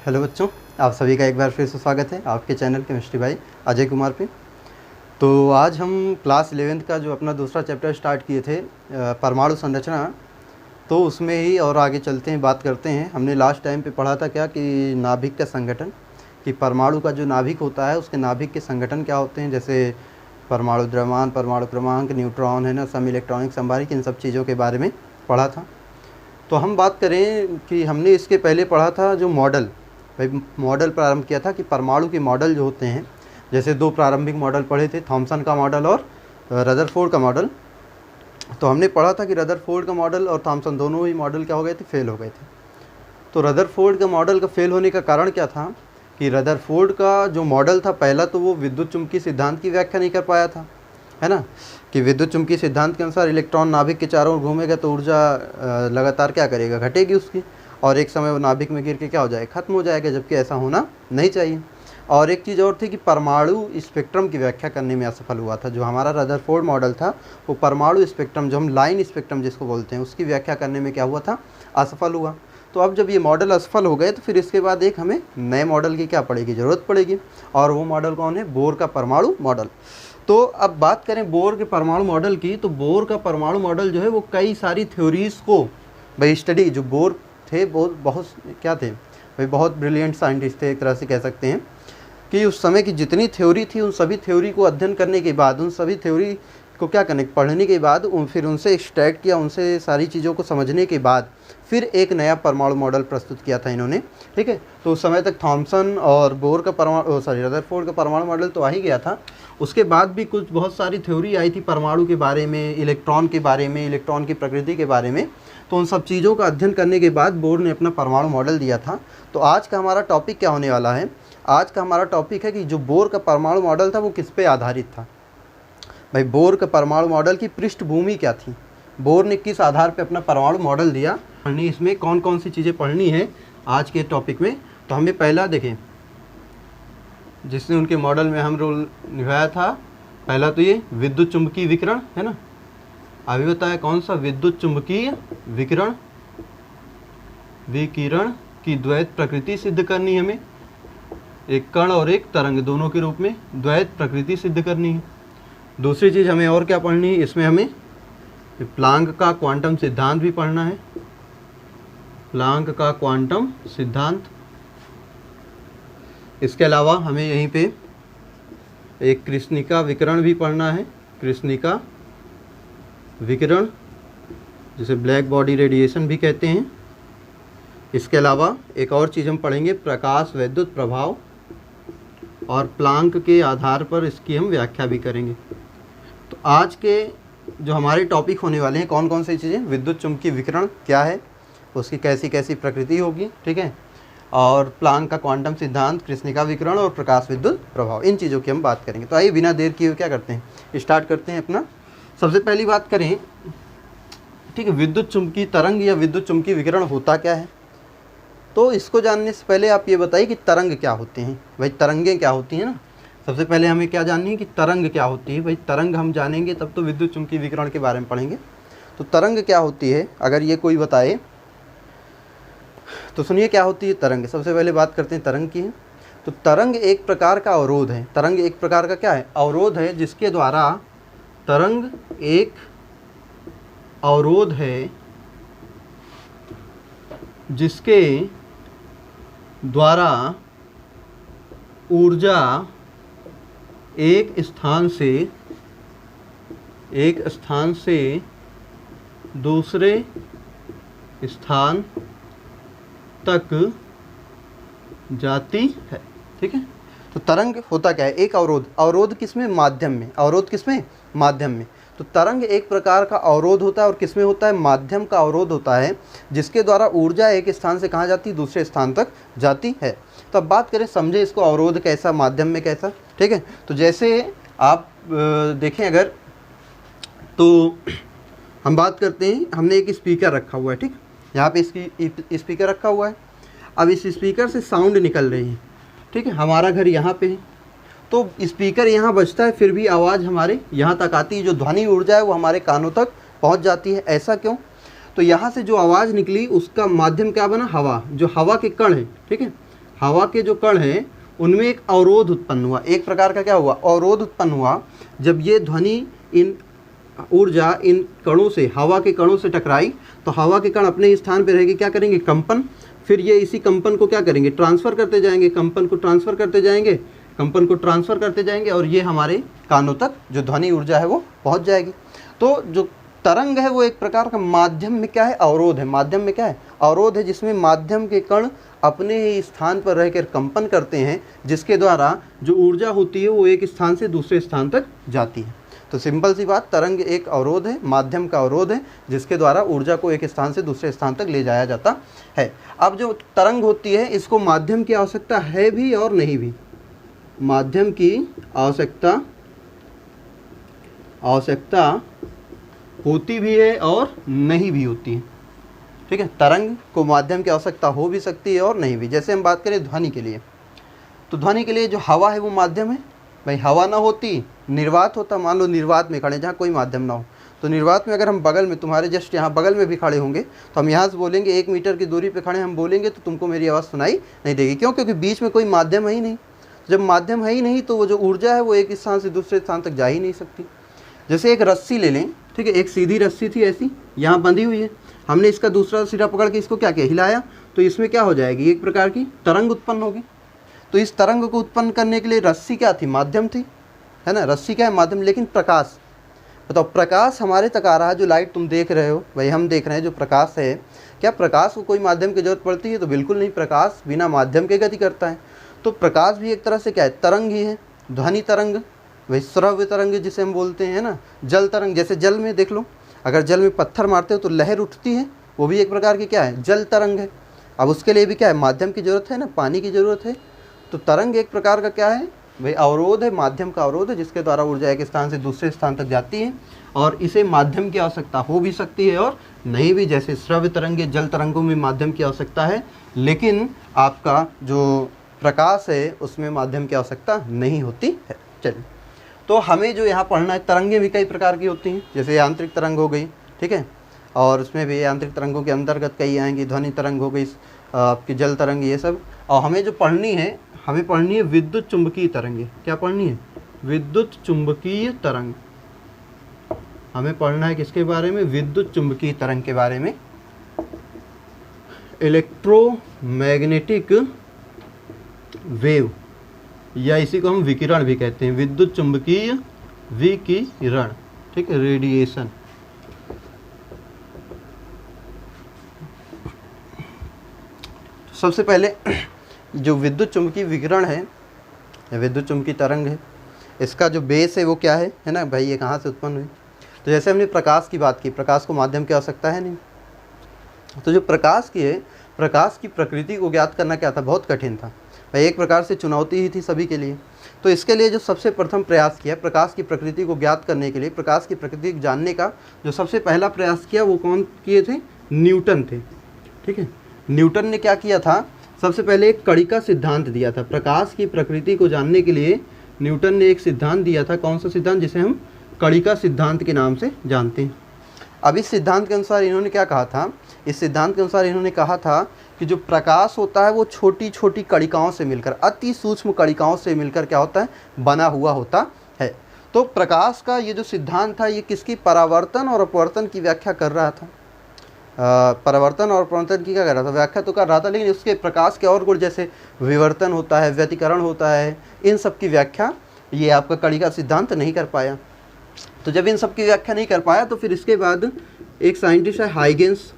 Hello बच्चों, आप सभी का एक बार फिर से स्वागत है आपके चैनल केमिस्ट्री भाई अजय कुमार पे। तो आज हम क्लास 11th का जो अपना दूसरा चैप्टर स्टार्ट किए थे परमाणु संरचना, तो उसमें ही और आगे चलते हैं, बात करते हैं। हमने लास्ट टाइम पे पढ़ा था क्या कि नाभिक का संगठन, कि परमाणु का जो नाभिक होता है उसके नाभिक के संगठन क्या होते हैं, जैसे परमाणु द्रव्यमान, परमाणु क्रमांक, न्यूट्रॉन है ना, सम इलेक्ट्रॉनिक संभारिक, इन सब चीज़ों के बारे में पढ़ा था। तो हम बात करें कि हमने इसके पहले पढ़ा था जो मॉडल, भाई मॉडल प्रारंभ किया था कि परमाणु के मॉडल जो होते हैं, जैसे दो प्रारंभिक मॉडल पढ़े थे, थॉमसन का मॉडल और रदरफोर्ड का मॉडल। तो हमने पढ़ा था कि रदरफोर्ड का मॉडल और थॉमसन दोनों ही मॉडल क्या हो गए थे, फेल हो गए थे। तो रदरफोर्ड का मॉडल का फेल होने का कारण क्या था कि रदरफोर्ड का जो मॉडल था पहला, तो वो विद्युत चुंबकीय सिद्धांत की व्याख्या नहीं कर पाया था, है ना, कि विद्युत चुंबकीय सिद्धांत के अनुसार इलेक्ट्रॉन नाभिक के चारों ओर घूमेगा तो ऊर्जा लगातार क्या करेगा, घटेगी उसकी, और एक समय वो नाभिक में गिर के क्या हो जाएगा, खत्म हो जाएगा, जबकि ऐसा होना नहीं चाहिए। और एक चीज़ और थी कि परमाणु स्पेक्ट्रम की व्याख्या करने में असफल हुआ था। जो हमारा रदरफोर्ड मॉडल था वो परमाणु स्पेक्ट्रम, जो हम लाइन स्पेक्ट्रम जिसको बोलते हैं, उसकी व्याख्या करने में क्या हुआ था, असफल हुआ। तो अब जब ये मॉडल असफल हो गए तो फिर इसके बाद एक हमें नए मॉडल की क्या पड़ेगी, ज़रूरत पड़ेगी। और वो मॉडल कौन है, बोर का परमाणु मॉडल। तो अब बात करें बोर के परमाणु मॉडल की, तो बोर का परमाणु मॉडल जो है वो कई सारी थ्योरीज़ को भाई स्टडी, जो बोर थे बहुत क्या थे भाई, बहुत ब्रिलियंट साइंटिस्ट थे, एक तरह से कह सकते हैं कि उस समय की जितनी थ्योरी थी उन सभी थ्योरी को अध्ययन करने के बाद, उन सभी थ्योरी को क्या करने, पढ़ने के बाद, फिर उनसे एक्सट्रैक्ट किया, उनसे सारी चीज़ों को समझने के बाद फिर एक नया परमाणु मॉडल प्रस्तुत किया था इन्होंने, ठीक है। तो उस समय तक थॉमसन और बोर का रदरफोर्ड का परमाणु मॉडल तो आ ही गया था। उसके बाद भी कुछ बहुत सारी थ्योरी आई थी परमाणु के बारे में, इलेक्ट्रॉन के बारे में, इलेक्ट्रॉन की प्रकृति के बारे में। तो उन सब चीज़ों का अध्ययन करने के बाद बोर ने अपना परमाणु मॉडल दिया था। तो आज का हमारा टॉपिक क्या होने वाला है, आज का हमारा टॉपिक है कि जो बोर का परमाणु मॉडल था वो किस पे आधारित था। भाई बोर का परमाणु मॉडल की पृष्ठभूमि क्या थी, बोर ने किस आधार पे अपना परमाणु मॉडल दिया, इसमें कौन कौन सी चीज़ें पढ़नी है आज के टॉपिक में। तो हमें पहला देखें, जिसने उनके मॉडल में अहम रोल निभाया था, पहला तो ये विद्युत चुंबकीय विकिरण है ना। अभी बताया कौन सा, विद्युत चुंबकीय विकिरण, विकिरण की द्वैत प्रकृति सिद्ध करनी है हमें, एक कण और एक तरंग दोनों के रूप में द्वैत प्रकृति सिद्ध करनी है। दूसरी चीज़ हमें और क्या पढ़नी है, इसमें हमें प्लांक का क्वांटम सिद्धांत भी पढ़ना है, प्लांक का क्वांटम सिद्धांत। इसके अलावा हमें यहीं पे एक कृष्णिका विकिरण भी पढ़ना है, कृष्णिका विकिरण जिसे ब्लैक बॉडी रेडिएशन भी कहते हैं। इसके अलावा एक और चीज़ हम पढ़ेंगे, प्रकाश वैद्युत प्रभाव, और प्लांक के आधार पर इसकी हम व्याख्या भी करेंगे। तो आज के जो हमारे टॉपिक होने वाले हैं, कौन कौन सी चीज़ें, विद्युत चुंबकीय विकिरण क्या है, उसकी कैसी कैसी प्रकृति होगी, ठीक है, और प्लांक का क्वांटम सिद्धांत, कृष्णिका विकिरण और प्रकाश विद्युत प्रभाव, इन चीज़ों की हम बात करेंगे। तो आइए बिना देर किए क्या करते हैं, स्टार्ट करते हैं अपना। सबसे पहली बात करें, ठीक है, विद्युत चुंबकीय तरंग या विद्युत चुंबकीय विकिरण होता क्या है। तो इसको जानने से पहले आप ये बताइए कि तरंग क्या होते हैं। भाई तरंगें क्या होती हैं ना, सबसे पहले हमें क्या जाननी है कि तरंग क्या होती है। भाई तरंग हम जानेंगे तब तो विद्युत चुंबकीय विकिरण के बारे में पढ़ेंगे। तो तरंग क्या होती है, अगर ये कोई बताए तो सुनिए क्या होती है तरंग। सबसे पहले बात करते हैं तरंग की। तो तरंग एक प्रकार का अवरोध है, तरंग एक प्रकार का क्या है, अवरोध है, जिसके द्वारा, तरंग एक अवरोध है जिसके द्वारा ऊर्जा एक स्थान से दूसरे स्थान तक जाती है, ठीक है। तो तरंग होता क्या है, एक अवरोध, अवरोध किसमें, माध्यम में, अवरोध किसमें, माध्यम में। तो तरंग एक प्रकार का अवरोध होता है और किसमें होता है, माध्यम का अवरोध होता है, जिसके द्वारा ऊर्जा एक स्थान से कहाँ जाती है, दूसरे स्थान तक जाती है। तो अब बात करें, समझे इसको, अवरोध कैसा, माध्यम में कैसा, ठीक है। तो जैसे आप देखें अगर, तो हम बात करते हैं, हमने एक स्पीकर रखा हुआ है, ठीक, यहाँ पे इसकी स्पीकर रखा हुआ है। अब इस स्पीकर से साउंड निकल रही है, ठीक है, हमारा घर यहाँ पे है, तो स्पीकर यहाँ बजता है, फिर भी आवाज़ हमारे यहाँ तक आती है, जो ध्वनि ऊर्जा है वो हमारे कानों तक पहुँच जाती है। ऐसा क्यों, तो यहाँ से जो आवाज़ निकली उसका माध्यम क्या बना, हवा, जो हवा के कण है, ठीक है, हवा के जो कण हैं उनमें एक अवरोध उत्पन्न हुआ, एक प्रकार का क्या हुआ, अवरोध उत्पन्न हुआ। जब ये ध्वनि इन ऊर्जा इन कणों से, हवा के कणों से टकराई तो हवा के कण अपने स्थान पर रहेंगे, क्या करेंगे, कंपन। फिर ये इसी कंपन को क्या करेंगे, ट्रांसफ़र करते जाएंगे, कंपन को ट्रांसफ़र करते जाएंगे, कंपन को ट्रांसफ़र करते जाएंगे और ये हमारे कानों तक जो ध्वनि ऊर्जा है वो पहुंच जाएगी। तो जो तरंग है वो एक प्रकार का माध्यम में क्या है, अवरोध है। माध्यम में क्या है, अवरोध है, जिसमें माध्यम के कण अपने ही स्थान पर रहकर कंपन करते हैं, जिसके द्वारा जो ऊर्जा होती है वो एक स्थान से दूसरे स्थान तक जाती है। तो सिंपल सी बात, तरंग एक अवरोध है, माध्यम का अवरोध है, जिसके द्वारा ऊर्जा को एक स्थान से दूसरे स्थान तक ले जाया जाता है। अब जो तरंग होती है इसको माध्यम की आवश्यकता है भी और नहीं भी। माध्यम की आवश्यकता होती भी है और नहीं भी होती है। ठीक है, तरंग को माध्यम की आवश्यकता हो भी सकती है और नहीं भी। जैसे हम बात करें ध्वनि के लिए, तो ध्वनि के लिए जो हवा है वो माध्यम है। भाई हवा ना होती, निर्वात होता। मान लो निर्वात में खड़े, जहाँ कोई माध्यम ना हो, तो निर्वात में अगर हम बगल में, तुम्हारे जस्ट यहाँ बगल में भी खड़े होंगे, तो हम यहाँ से बोलेंगे 1 मीटर की दूरी पे खड़े हम बोलेंगे तो तुमको मेरी आवाज़ सुनाई नहीं देगी। क्यों? क्योंकि बीच में कोई माध्यम है ही नहीं। जब माध्यम है ही नहीं तो वो जो ऊर्जा है वो एक स्थान से दूसरे स्थान तक जा ही नहीं सकती। जैसे एक रस्सी ले लें, ठीक है, एक सीधी रस्सी थी ऐसी, यहाँ बंधी हुई है, हमने इसका दूसरा सिरा पकड़ के इसको क्या किया, हिलाया, तो इसमें क्या हो जाएगी, एक प्रकार की तरंग उत्पन्न होगी। तो इस तरंग को उत्पन्न करने के लिए रस्सी क्या थी, माध्यम थी, है ना। रस्सी क्या है, माध्यम। लेकिन प्रकाश, बताओ, प्रकाश हमारे तक आ रहा है, जो लाइट तुम देख रहे हो, भाई हम देख रहे हैं जो प्रकाश है, क्या प्रकाश को कोई माध्यम की जरूरत पड़ती है? तो बिल्कुल नहीं, प्रकाश बिना माध्यम के गति करता है। तो प्रकाश भी एक तरह से क्या है, तरंग ही है। ध्वनि तरंग, वही श्रव्य तरंग जिसे हम बोलते हैं ना, जल तरंग। जैसे जल में देख लो, अगर जल में पत्थर मारते हो तो लहर उठती है, वो भी एक प्रकार की क्या है, जल तरंग है। अब उसके लिए भी क्या है, माध्यम की ज़रूरत है ना, पानी की ज़रूरत है। तो तरंग एक प्रकार का क्या है भाई, अवरोध है, माध्यम का अवरोध है, जिसके द्वारा ऊर्जा एक स्थान से दूसरे स्थान तक जाती है। और इसे माध्यम की आवश्यकता हो भी सकती है और नहीं भी। जैसे श्रव्य तरंग, जल तरंगों में माध्यम की आवश्यकता है, लेकिन आपका जो प्रकाश है उसमें माध्यम की आवश्यकता नहीं होती है। चलिए, तो हमें जो यहाँ पढ़ना है, तरंगें भी कई प्रकार की होती हैं। जैसे यांत्रिक तरंग हो गई, ठीक है, और उसमें भी यांत्रिक तरंगों के अंतर्गत कई आएंगी। ध्वनि तरंग हो गई, आपकी जल तरंग, ये सब। और हमें जो पढ़नी है, हमें पढ़नी है विद्युत चुंबकीय तरंगे। क्या पढ़नी है, विद्युत चुंबकीय तरंग। हमें पढ़ना है किसके बारे में, विद्युत चुंबकीय तरंग के बारे में। इलेक्ट्रोमैग्नेटिक वेव, या इसी को हम विकिरण भी कहते हैं, विद्युत चुंबकीय विकिरण, ठीक है, रेडिएशन। सबसे पहले जो विद्युत चुंबकीय विकिरण है या विद्युत चुंबकीय तरंग है, इसका जो बेस है वो क्या है ना भाई, ये कहाँ से उत्पन्न हुई। तो जैसे हमने प्रकाश की बात की, प्रकाश को माध्यम की आवश्यकता है नहीं। तो जो प्रकाश की है, प्रकाश की प्रकृति को ज्ञात करना क्या था, बहुत कठिन था भाई, एक प्रकार से चुनौती ही थी सभी के लिए। तो इसके लिए जो सबसे प्रथम प्रयास किया प्रकाश की प्रकृति को ज्ञात करने के लिए, प्रकाश की प्रकृति को जानने का जो सबसे पहला प्रयास किया वो कौन किए थे, न्यूटन थे। ठीक है, न्यूटन ने क्या किया था, सबसे पहले एक कड़ी का सिद्धांत दिया था। प्रकाश की प्रकृति को जानने के लिए न्यूटन ने एक सिद्धांत दिया था। कौन सा सिद्धांत, जिसे हम कड़ी का सिद्धांत के नाम से जानते हैं। अब इस सिद्धांत के अनुसार इन्होंने क्या कहा था, इस सिद्धांत के अनुसार इन्होंने कहा था कि जो प्रकाश होता है वो छोटी छोटी कणिकाओं से मिलकर, अति सूक्ष्म कणिकाओं से मिलकर क्या होता है, बना हुआ होता है। तो प्रकाश का ये जो सिद्धांत था, ये किसकी, परावर्तन और अपवर्तन की व्याख्या कर रहा था। परावर्तन और अपवर्तन की क्या कर रहा था, व्याख्या तो कर रहा था, लेकिन उसके प्रकाश के और गुण जैसे विवर्तन होता है, व्यतिकरण होता है, इन सब की व्याख्या ये आपका कड़ी का सिद्धांत नहीं कर पाया। तो जब इन सब की व्याख्या नहीं कर पाया तो फिर इसके बाद एक साइंटिस्ट है हाइगेंस।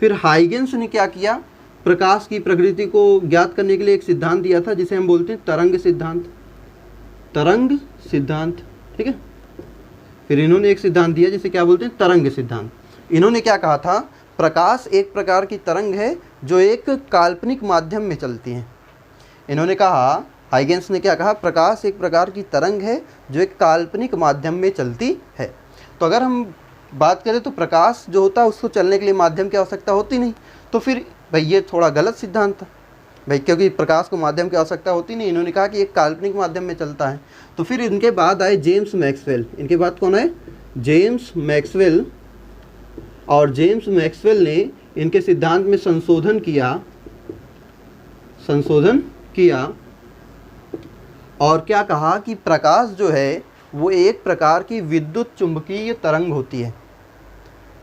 फिर हाइगेंस ने क्या किया, प्रकाश की प्रकृति को ज्ञात करने के लिए एक सिद्धांत दिया था जिसे हम बोलते हैं तरंग सिद्धांत। तरंग सिद्धांत, ठीक है। फिर इन्होंने एक सिद्धांत दिया जिसे क्या बोलते हैं, तरंग सिद्धांत। इन्होंने क्या कहा था, प्रकाश एक प्रकार की तरंग है जो एक काल्पनिक माध्यम में चलती है। इन्होंने कहा, हाइगेंस ने क्या कहा, प्रकाश एक प्रकार की तरंग है जो एक काल्पनिक माध्यम में चलती है। तो अगर हम बात करें तो प्रकाश जो होता है उसको चलने के लिए माध्यम की आवश्यकता होती नहीं। तो फिर भाई ये थोड़ा गलत सिद्धांत था भाई, क्योंकि प्रकाश को माध्यम की आवश्यकता होती नहीं। इन्होंने कहा कि एक काल्पनिक माध्यम में चलता है। तो फिर इनके बाद आए जेम्स मैक्सवेल। इनके बाद कौन है, जेम्स मैक्सवेल। और जेम्स मैक्सवेल ने इनके सिद्धांत में संशोधन किया। संशोधन किया और क्या कहा कि प्रकाश जो है वो एक प्रकार की विद्युत चुंबकीय तरंग होती है।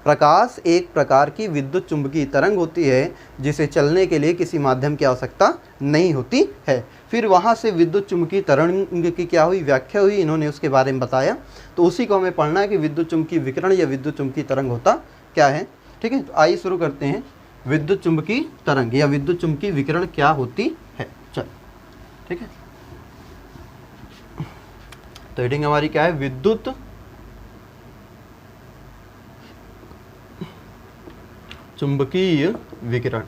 प्रकाश एक प्रकार की विद्युत चुंबकीय तरंग होती है जिसे चलने के लिए किसी माध्यम की आवश्यकता नहीं होती है। फिर वहाँ से विद्युत चुंबकीय तरंग की क्या हुई, व्याख्या हुई, इन्होंने उसके बारे में बताया। तो उसी को हमें पढ़ना है कि विद्युत चुंबकीय विकिरण या विद्युत चुंबकीय तरंग होता क्या है। ठीक है, तो आइए शुरू करते हैं। विद्युत चुंबकीय तरंग या विद्युत चुंबकीय विकिरण क्या होती है। चल ठीक है, तो हेडिंग हमारी क्या है, विद्युत चुंबकीय विकिरण,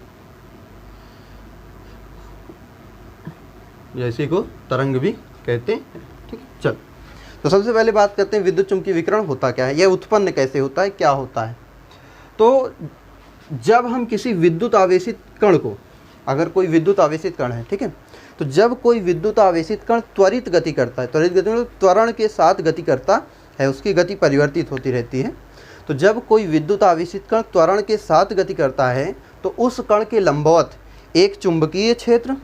जैसे को तरंग भी कहते हैं। ठीक है, चल तो सबसे पहले बात करते हैं विद्युत चुंबकीय विकिरण होता क्या है, यह उत्पन्न कैसे होता है, क्या होता है। तो जब हम किसी विद्युत आवेशित कण को, अगर कोई विद्युत आवेशित कण है, ठीक है, तो जब कोई विद्युत आवेशित कण त्वरित गति करता है, त्वरित गति मतलब त्वरण के साथ गति करता है, उसकी गति परिवर्तित होती रहती है। तो जब कोई विद्युत आवेशित कण त्वरण के साथ गति करता है तो उस कण के लंबवत एक चुंबकीय क्षेत्र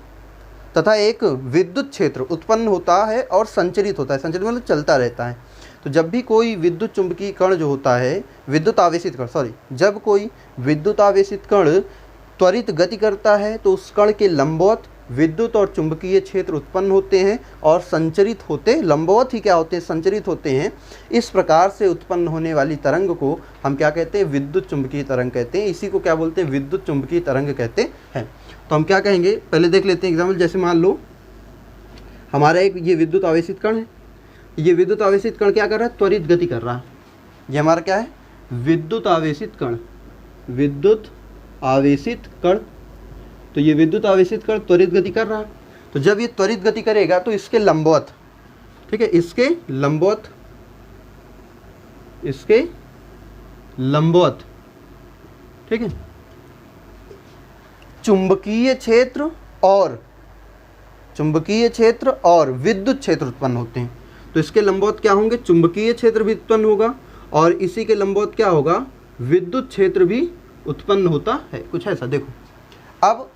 तथा एक विद्युत क्षेत्र उत्पन्न होता है और संचरित होता है। संचरित मतलब चलता रहता है। तो जब भी कोई विद्युत चुंबकीय कण जो होता है, विद्युत आवेशित कण जब कोई विद्युत आवेशित कण त्वरित गति करता है तो उस कण के लंबवत विद्युत और चुंबकीय क्षेत्र उत्पन्न होते हैं और संचरित होते, लंबवत ही क्या होते हैं, संचरित होते हैं। इस प्रकार से उत्पन्न होने वाली तरंग को हम क्या कहते हैं, विद्युत चुंबकीय तरंग कहते हैं। इसी को क्या बोलते हैं, विद्युत चुंबकीय तरंग कहते हैं। तो हम क्या कहेंगे, पहले देख लेते हैं एग्जाम्पल। जैसे मान लो हमारा एक ये विद्युत आवेशित कण है, ये विद्युत आवेशित कण क्या कर रहा है, त्वरित गति कर रहा है। ये हमारा क्या है, विद्युत आवेशित कण, विद्युत आवेशित कण। तो ये विद्युत आवेशित कण त्वरित गति कर रहा है। तो जब ये त्वरित गति करेगा तो इसके लंबवत, ठीक है, इसके लंबवत, इसके लंबवत, ठीक है, चुंबकीय क्षेत्र और विद्युत क्षेत्र उत्पन्न होते हैं। तो इसके लंबवत क्या होंगे, चुंबकीय क्षेत्र भी उत्पन्न होगा और इसी के लंबवत क्या होगा, विद्युत क्षेत्र भी उत्पन्न होता है। कुछ ऐसा देखो। अब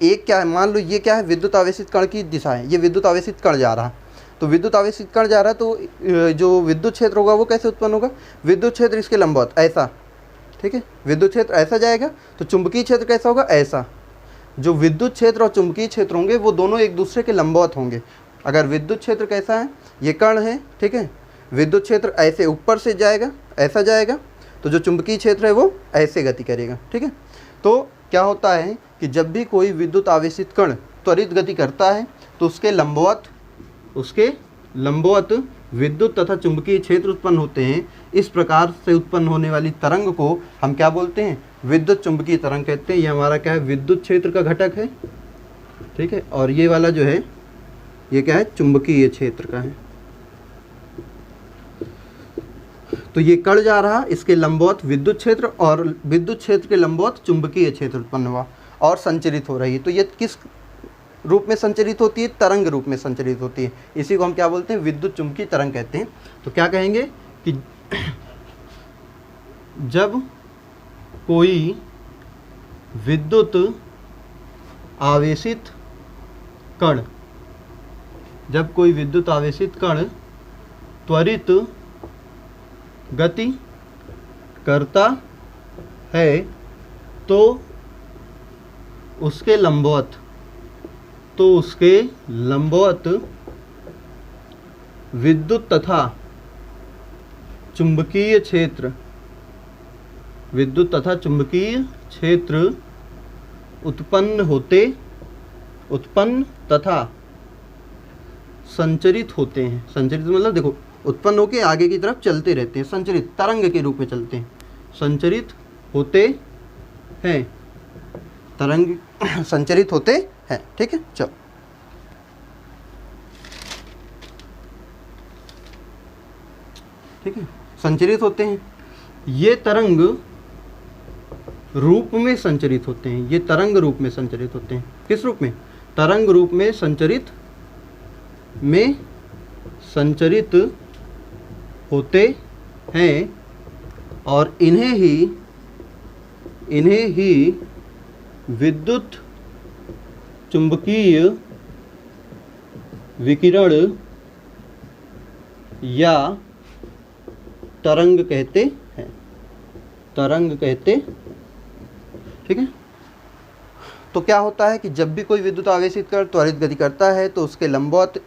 एक क्या है, मान लो ये क्या है, विद्युत आवेशित कण की दिशा है, ये विद्युत आवेशित कण जा रहा है। तो विद्युत आवेशित कण जा रहा है तो जो विद्युत क्षेत्र होगा वो कैसे उत्पन्न होगा, विद्युत क्षेत्र इसके लंबवत ऐसा, ठीक है, विद्युत क्षेत्र ऐसा जाएगा। तो चुंबकीय क्षेत्र कैसा होगा, ऐसा। जो विद्युत क्षेत्र और चुंबकीय क्षेत्र होंगे वो दोनों एक दूसरे के लंबवत होंगे। अगर विद्युत क्षेत्र कैसा है, ये कण है, ठीक है, विद्युत क्षेत्र ऐसे ऊपर से जाएगा, ऐसा जाएगा, तो जो चुंबकीय क्षेत्र है वो ऐसे गति करेगा। ठीक है, तो क्या होता है कि जब भी कोई विद्युत आवेशित कण त्वरित गति करता है तो उसके लंबवत विद्युत तथा चुंबकीय क्षेत्र उत्पन्न होते हैं। इस प्रकार से उत्पन्न होने वाली तरंग को हम क्या बोलते हैं, विद्युत चुंबकीय तरंग कहते हैं। ये हमारा क्या है, विद्युत क्षेत्र का घटक है, ठीक है, और ये वाला जो है ये क्या है, चुंबकीय क्षेत्र का है। तो ये कण जा रहा, इसके लंबवत विद्युत क्षेत्र और विद्युत क्षेत्र के लंबवत चुंबकीय क्षेत्र उत्पन्न हुआ और संचरित हो रही है। तो ये किस रूप में संचरित होती है, तरंग रूप में संचरित होती है। इसी को हम क्या बोलते हैं, विद्युत चुंबकीय तरंग कहते हैं। तो क्या कहेंगे कि जब कोई विद्युत आवेशित कण, जब कोई विद्युत आवेशित कण त्वरित गति करता है तो उसके लंबवत विद्युत तथा चुंबकीय क्षेत्र, उत्पन्न तथा संचरित होते हैं। संचरित मतलब देखो, उत्पन्न होकर आगे की तरफ चलते रहते हैं, संचरित तरंग के रूप में चलते हैं, संचरित होते हैं, तरंग संचरित होते हैं। ठीक है, चलो ठीक है, संचरित होते हैं। ये तरंग रूप में संचरित होते हैं, ये तरंग रूप में संचरित होते हैं। किस रूप में, तरंग रूप में संचरित होते हैं और इन्हें ही विद्युत चुंबकीय विकिरण या तरंग कहते हैं, तरंग कहते। ठीक है, तो क्या होता है कि जब भी कोई विद्युत आवेशित कण त्वरित गति करता है तो उसके लंबवत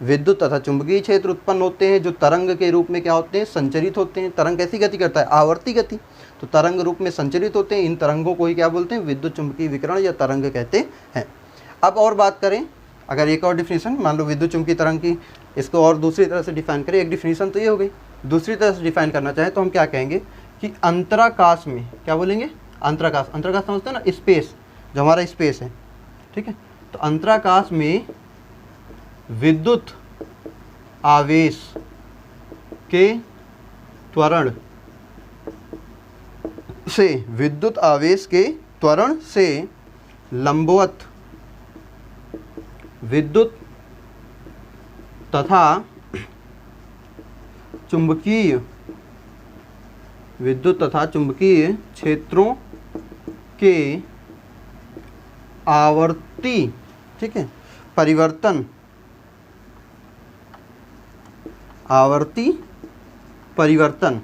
विद्युत तथा चुंबकीय क्षेत्र उत्पन्न होते हैं, जो तरंग के रूप में क्या होते हैं, संचरित होते हैं। तरंग कैसी गति करता है, आवर्ती गति, तो तरंग रूप में संचरित होते हैं। इन तरंगों को ही क्या बोलते हैं, विद्युत चुंबकीय विकिरण या तरंग कहते हैं। अब और बात करें, अगर एक और डिफिनीशन, मान लो विद्युत चुंबकीय तरंग की, इसको और दूसरी तरह से डिफाइन करें। एक डिफिनीशन तो ये हो गई, दूसरी तरह से डिफाइन करना चाहें तो हम क्या कहेंगे कि अंतराकाश में, क्या बोलेंगे, अंतराकाश। अंतराकाश समझते हैं ना, स्पेस, जो हमारा स्पेस है। ठीक है, तो अंतराकाश में विद्युत आवेश के त्वरण से, विद्युत आवेश के त्वरण से लंबवत विद्युत तथा चुंबकीय, विद्युत तथा चुंबकीय क्षेत्रों के आवर्ती, ठीक है, परिवर्तन, आवर्ती परिवर्तन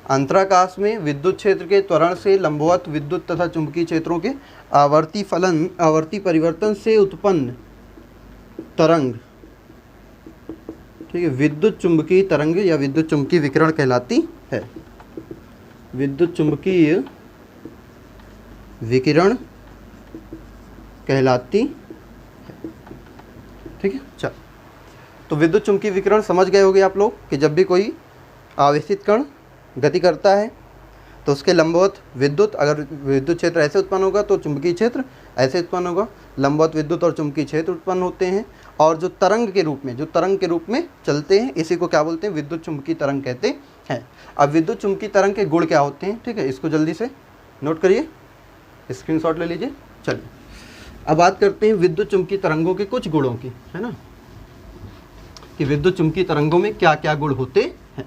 अंतराकाश में विद्युत क्षेत्र के त्वरण से लंबवत विद्युत तथा चुंबकीय क्षेत्रों के आवर्ती फलन, आवर्ती परिवर्तन से उत्पन्न तरंग, ठीक है, विद्युत चुंबकीय तरंग या विद्युत चुंबकीय विकिरण कहलाती है। विद्युत चुंबकीय विकिरण कहलाती है। ठीक है, चल, तो विद्युत चुंबकीय विकिरण समझ गए होंगे आप लोग कि जब भी कोई आवेशित कण गति करता है तो उसके लंबवत विद्युत, अगर विद्युत क्षेत्र ऐसे उत्पन्न होगा तो चुंबकीय क्षेत्र ऐसे उत्पन्न होगा। लंबवत विद्युत और चुंबकीय क्षेत्र उत्पन्न होते हैं, और जो तरंग के रूप में, जो तरंग के रूप में चलते हैं, इसी को क्या बोलते हैं, विद्युत चुंबकीय तरंग कहते हैं। अब विद्युत चुंबकीय तरंग के गुण क्या होते हैं, ठीक है, इसको जल्दी से नोट करिए, स्क्रीनशॉट ले लीजिए। चलिए अब बात करते हैं विद्युत चुंबकीय तरंगों के कुछ गुणों की, है ना, कि विद्युत चुंबकीय तरंगों में क्या क्या गुण होते हैं।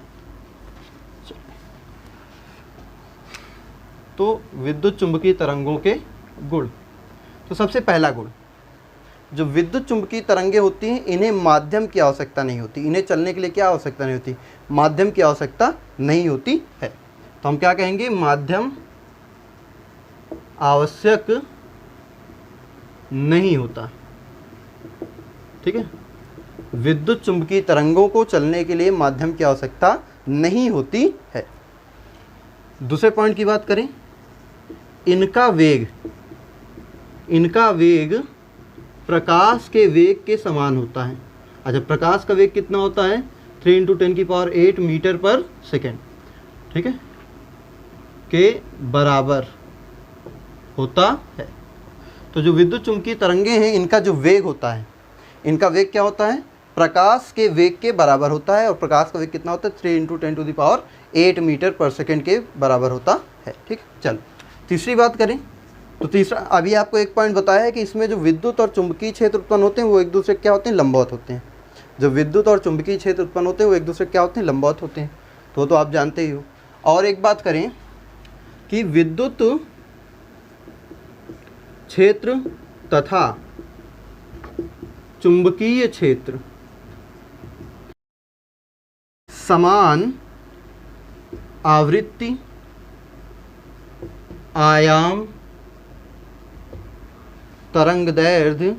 तो विद्युत चुंबकीय तरंगों के गुण, तो सबसे पहला गुण, जो विद्युत चुंबकीय तरंगें होती हैं इन्हें माध्यम की आवश्यकता नहीं होती। इन्हें चलने के लिए क्या आवश्यकता नहीं होती, माध्यम की आवश्यकता नहीं होती है। तो हम क्या कहेंगे, माध्यम आवश्यक नहीं होता। ठीक है, विद्युत चुंबकीय तरंगों को चलने के लिए माध्यम की आवश्यकता नहीं होती है। दूसरे पॉइंट की बात करें, इनका वेग, इनका वेग प्रकाश के वेग के समान होता है। अच्छा, प्रकाश का वेग कितना होता है, 3 × 10⁸ मीटर पर सेकेंड, ठीक है, के बराबर होता है। तो जो विद्युत चुंबकीय तरंगें हैं, इनका जो वेग होता है, इनका वेग क्या होता है, प्रकाश के वेग के बराबर होता है। और प्रकाश का वेग कितना होता है, 3 × 10⁸ मीटर पर सेकेंड के बराबर होता है। ठीक, चलो तीसरी बात करें तो तीसरा, अभी आपको एक पॉइंट बताया है कि इसमें जो विद्युत और चुंबकीय क्षेत्र उत्पन्न होते हैं वो एक दूसरे क्या होते हैं, लंबवत होते हैं। जो विद्युत और चुंबकीय क्षेत्र उत्पन्न होते हैं वो एक दूसरे क्या होते हैं, लंबवत होते हैं। तो आप जानते ही हो। और एक बात करें कि विद्युत क्षेत्र तथा चुंबकीय क्षेत्र समान आवृत्ति, आयाम, तरंगदैर्घ्य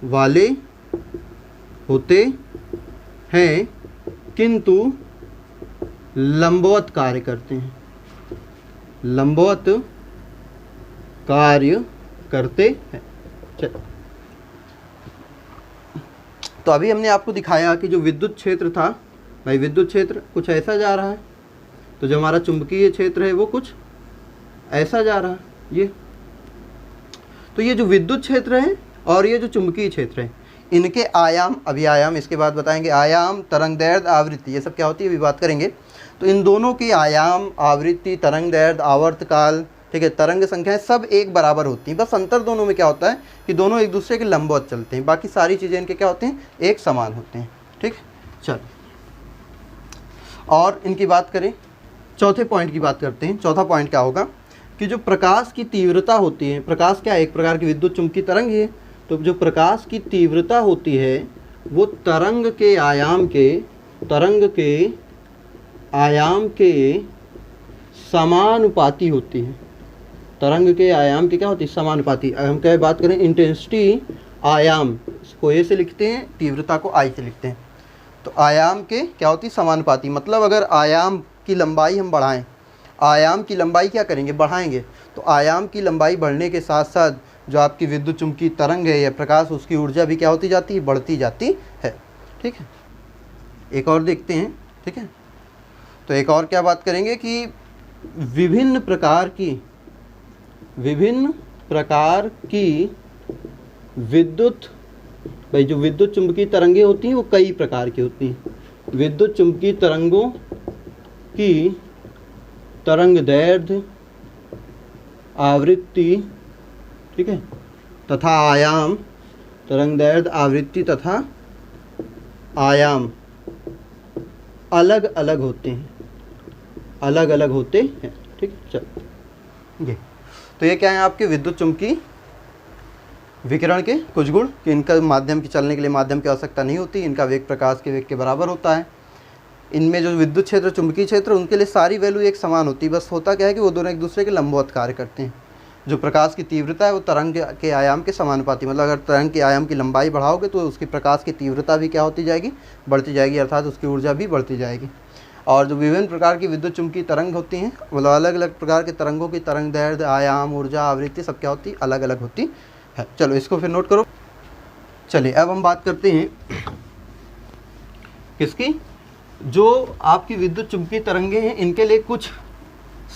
वाले होते हैं, किंतु लंबवत कार्य करते हैं, लंबवत कार्य करते हैं। चलो, तो अभी हमने आपको दिखाया कि जो विद्युत क्षेत्र था, भाई विद्युत क्षेत्र कुछ ऐसा जा रहा है, तो जो हमारा चुंबकीय क्षेत्र है वो कुछ ऐसा जा रहा है। ये जो विद्युत क्षेत्र है और ये जो चुंबकीय क्षेत्र है, इनके आयाम, अभी आयाम इसके बाद बताएंगे, आयाम, तरंगदैर्घ्य, आवृत्ति, ये सब क्या होती है अभी बात करेंगे। तो इन दोनों की आयाम, आवृत्ति, तरंगदैर्घ्य, आवर्तकाल, ठीक है, तरंग संख्याएं सब एक बराबर होती हैं। बस अंतर दोनों में क्या होता है कि दोनों एक दूसरे के लंबवत चलते हैं, बाकी सारी चीज़ें इनके क्या होते हैं, एक समान होते हैं। ठीक, चल, और इनकी बात करें चौथे पॉइंट की बात करते हैं। चौथा पॉइंट क्या होगा कि जो प्रकाश की तीव्रता होती है, प्रकाश क्या है, एक प्रकार की विद्युत चुम्बकीय तरंग है। तो जो प्रकाश की तीव्रता होती है वो तरंग के आयाम के समानुपाती होती है। तरंग के आयाम की क्या होती है, समानुपाती। हम क्या बात करें, इंटेंसिटी आयाम को ए से लिखते हैं, तीव्रता को आई से लिखते हैं। तो आयाम के क्या होती है, समानुपाती। मतलब अगर आयाम की लंबाई हम बढ़ाएं, आयाम की लंबाई क्या करेंगे, बढ़ाएंगे, तो आयाम की लंबाई बढ़ने के साथ साथ जो आपकी विद्युत चुम्बकीय तरंग है या प्रकाश, उसकी ऊर्जा भी क्या होती जाती है, बढ़ती जाती है। ठीक है, एक और देखते हैं। ठीक है, तो एक और क्या बात करेंगे कि विभिन्न प्रकार की विद्युत, भाई जो विद्युत चुम्बकीय तरंगें होती हैं वो कई प्रकार की होती हैं। विद्युत चुम्बकीय तरंगों की तरंगदैर्ध्य, आवृत्ति, ठीक है, तथा आयाम, तरंगदैर्ध्य, आवृत्ति तथा आयाम अलग अलग होते हैं, अलग अलग होते हैं। ठीक है, चलो ये तो ये क्या है आपके विद्युत चुम्बकीय विकिरण के कुछ गुण कि इनका माध्यम की चलने के लिए माध्यम की आवश्यकता नहीं होती, इनका वेग प्रकाश के वेग के बराबर होता है। इनमें जो विद्युत क्षेत्र, चुंबकीय क्षेत्र, उनके लिए सारी वैल्यू एक समान होती है। बस होता क्या है कि वो दोनों एक दूसरे के लंबवत कार्य करते हैं। जो प्रकाश की तीव्रता है वो तरंग के आयाम के समानुपाती, मतलब अगर तरंग के आयाम की लंबाई बढ़ाओगे तो उसकी प्रकाश की तीव्रता भी क्या होती जाएगी, बढ़ती जाएगी, अर्थात उसकी ऊर्जा भी बढ़ती जाएगी। और जो विभिन्न प्रकार की विद्युत चुम्बकीय तरंग होती हैं, मतलब अलग अलग प्रकार के तरंगों की तरंगदैर्ध्य, आयाम, ऊर्जा, आवृत्ति सब क्या होती, अलग अलग होती है। चलो इसको फिर नोट करो। चलिए अब हम बात करते हैं किसकी, जो आपकी विद्युत चुम्बकीय तरंगें हैं इनके लिए कुछ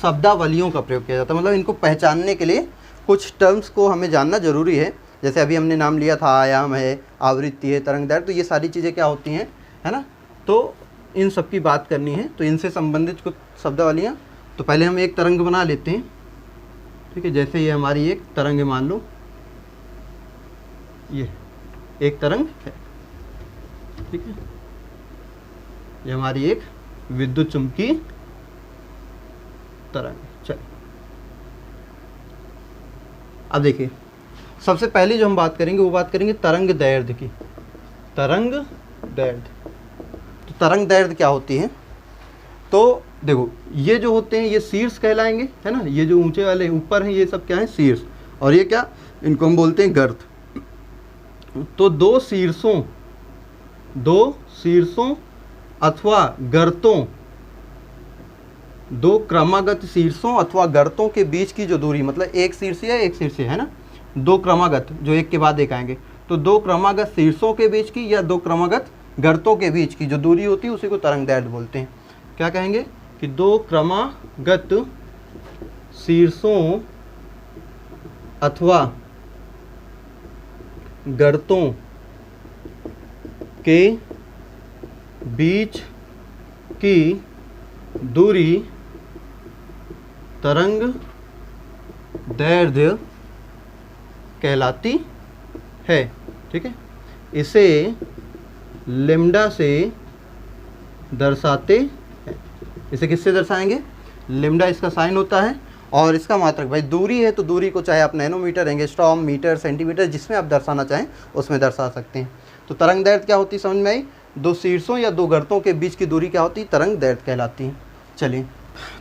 शब्दावलियों का प्रयोग किया जाता है। मतलब इनको पहचानने के लिए कुछ टर्म्स को हमें जानना जरूरी है। जैसे अभी हमने नाम लिया था, आयाम है, आवृत्ति है, तरंगदैर्ध्य, तो ये सारी चीज़ें क्या होती हैं, है ना। तो इन सब की बात करनी है, तो इनसे संबंधित कुछ शब्दावलियाँ। तो पहले हम एक तरंग बना लेते हैं। ठीक है, जैसे ये हमारी एक तरंग है, मान लो ये एक तरंग है। ठीक है, ये हमारी एक विद्युत चुम्बकीय तरंग। चलिए अब देखिए, सबसे पहले जो हम बात करेंगे वो बात करेंगे तरंग दैर्ध्य की। तरंग दैर्ध्य, तो तरंग दैर्ध्य क्या होती है, तो देखो ये जो होते हैं ये शीर्ष कहलाएंगे, है ना। ये जो ऊंचे वाले ऊपर हैं ये सब क्या है, शीर्ष, और ये क्या, इनको हम बोलते हैं गर्त। तो दो शीर्षों अथवा गर्तों, दो क्रमागत शीर्षों अथवा गर्तों के बीच की जो दूरी, मतलब एक शीर्ष है ना, दो क्रमागत जो एक के बाद एक आएंगे, तो दो क्रमागत शीर्षों के बीच की या दो क्रमागत गर्तों के बीच की जो दूरी होती है उसी को तरंगदैर्ध्य बोलते हैं। क्या कहेंगे कि दो क्रमागत शीर्षों अथवा गर्तों के बीच की दूरी तरंग दैर्ध्य कहलाती है। ठीक है, इसे लैम्डा से दर्शाते हैं। इसे किससे दर्शाएंगे, लैम्डा इसका साइन होता है, और इसका मात्रक, भाई दूरी है तो दूरी को चाहे आप नैनोमीटर, एंगस्ट्रॉम, मीटर, सेंटीमीटर, जिसमें आप दर्शाना चाहें उसमें दर्शा सकते हैं। तो तरंग दैर्ध्य क्या होती है, समझ में आई, दो शीर्षों या दो गर्तों के बीच की दूरी क्या होती है, तरंग दैर्ध्य कहलाती है। चलिए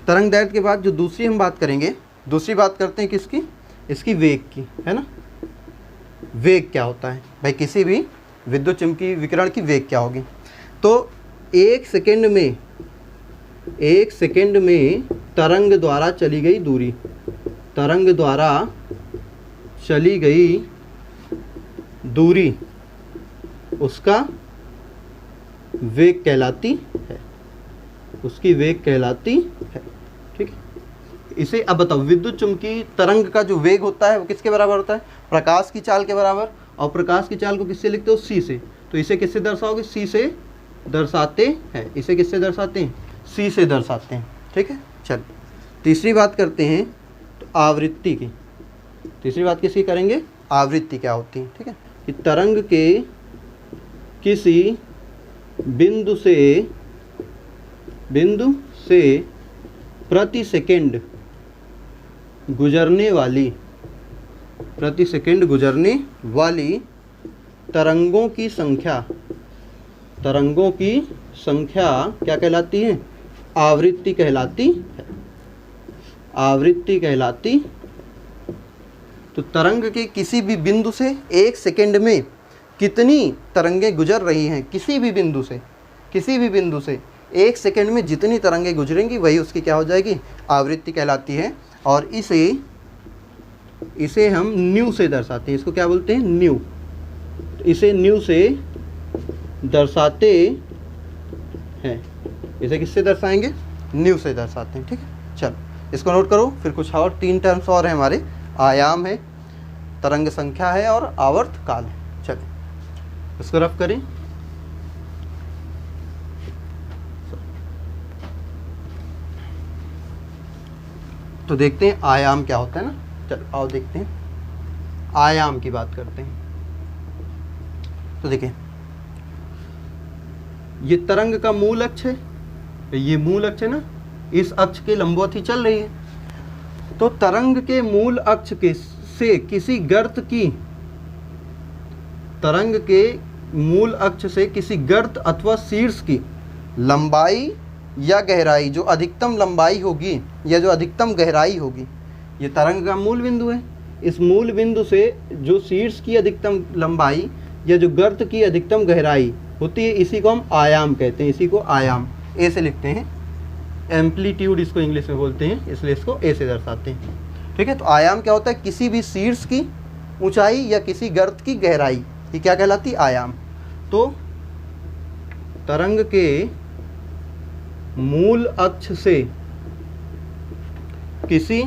तरंग दैर्ध्य के बाद जो दूसरी हम बात करेंगे, दूसरी बात करते हैं किसकी, इसकी वेग की, है ना। वेग क्या होता है भाई, किसी भी विद्युत चुम्बकीय विकिरण की वेग क्या होगी, तो एक सेकंड में तरंग द्वारा चली गई दूरी, तरंग द्वारा चली गई दूरी उसका वेग कहलाती है, उसकी वेग कहलाती है। ठीक है, इसे अब बताओ, विद्युत चुम्बकीय तरंग का जो वेग होता है वो किसके बराबर होता है, प्रकाश की चाल के बराबर। और प्रकाश की चाल को किससे लिखते हो, सी से, तो इसे किससे दर्शाओगे, सी से दर्शाते हैं। इसे किससे दर्शाते हैं, सी से दर्शाते हैं। ठीक है, चल तीसरी बात करते हैं तो आवृत्ति की। तीसरी बात किसकी करेंगे, आवृत्ति क्या होती है। ठीक है, कि तरंग के किसी बिंदु से प्रति सेकंड गुजरने वाली तरंगों की संख्या क्या कहलाती है? आवृत्ति कहलाती है। आवृत्ति कहलाती। तो तरंग के किसी भी बिंदु से 1 सेकंड में कितनी तरंगें गुजर रही हैं, किसी भी बिंदु से 1 सेकंड में जितनी तरंगें गुजरेंगी वही उसकी क्या हो जाएगी? आवृत्ति कहलाती है। और इसे हम न्यू से दर्शाते हैं। इसको क्या बोलते हैं? न्यू। तो इसे न्यू से दर्शाते हैं। इसे किससे दर्शाएंगे? न्यू से दर्शाते हैं। ठीक है, चलो इसको नोट करो। फिर कुछ और 3 टर्म्स और हैं हमारे। आयाम है, तरंग संख्या है और आवर्त काल है। चलिए इसको रफ करें। तो देखते हैं आयाम क्या होता है ना। चलो आओ देखते हैं, आयाम की बात करते हैं। तो देखिए, ये तरंग का मूल अक्ष है, ये मूल अक्ष है ना, इस अक्ष के लंबवत ही चल रही है। तो तरंग के मूल अक्ष से किसी गर्त अथवा शीर्ष की लंबाई या गहराई, जो अधिकतम लंबाई होगी या जो अधिकतम गहराई होगी, ये तरंग का मूल बिंदु है। इस मूल बिंदु से जो शीर्ष की अधिकतम लंबाई या जो गर्त की अधिकतम गहराई होती है, इसी को हम आयाम कहते हैं। इसी को आयाम ए से लिखते हैं। एम्पलीट्यूड इसको इंग्लिश में बोलते हैं, इसलिए इसको ए से दर्शाते हैं। ठीक है, तो आयाम क्या होता है? किसी भी शीर्ष की ऊंचाई या किसी गर्त की गहराई, ये क्या कहलाती? आयाम। तो तरंग के मूल अक्ष से किसी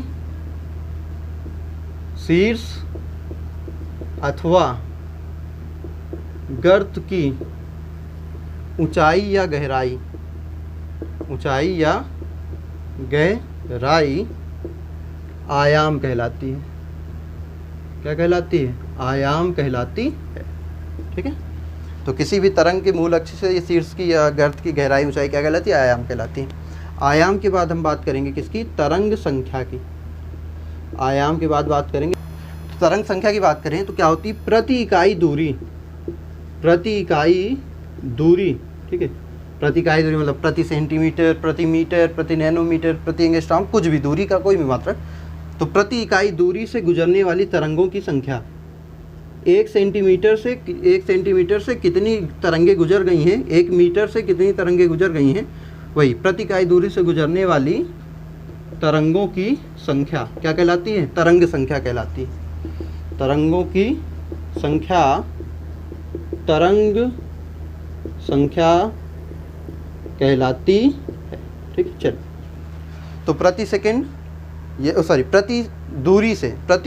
शीर्ष अथवा गर्त की ऊंचाई या गहराई आयाम कहलाती है। क्या कहलाती है? आयाम कहलाती है। ठीक है, तो किसी भी तरंग के मूल अक्ष से शीर्ष की या गर्त की गहराई ऊंचाई क्या कहलाती है? आयाम कहलाती है। आयाम के बाद हम बात करेंगे किसकी? तरंग संख्या की। आयाम के बाद बात करेंगे तो तरंग संख्या की बात करें तो क्या होती है? प्रति इकाई दूरी। ठीक है, प्रति इकाई दूरी मतलब प्रति सेंटीमीटर, प्रति मीटर, प्रति नैनोमीटर, प्रति एंगस्ट्रॉम, कुछ भी दूरी का कोई भी मात्रक। तो प्रति इकाई दूरी से गुजरने वाली तरंगों की संख्या। 1 सेंटीमीटर से कितनी तरंगें गुजर गई हैं, 1 मीटर से कितनी तरंगें गुजर गई हैं, वही प्रति इकाई दूरी से गुजरने वाली तरंगों की संख्या क्या कहलाती है? तरंग संख्या कहलाती है। तरंगों की संख्या तरंग संख्या कहलाती है। ठीक है, चलो तो प्रति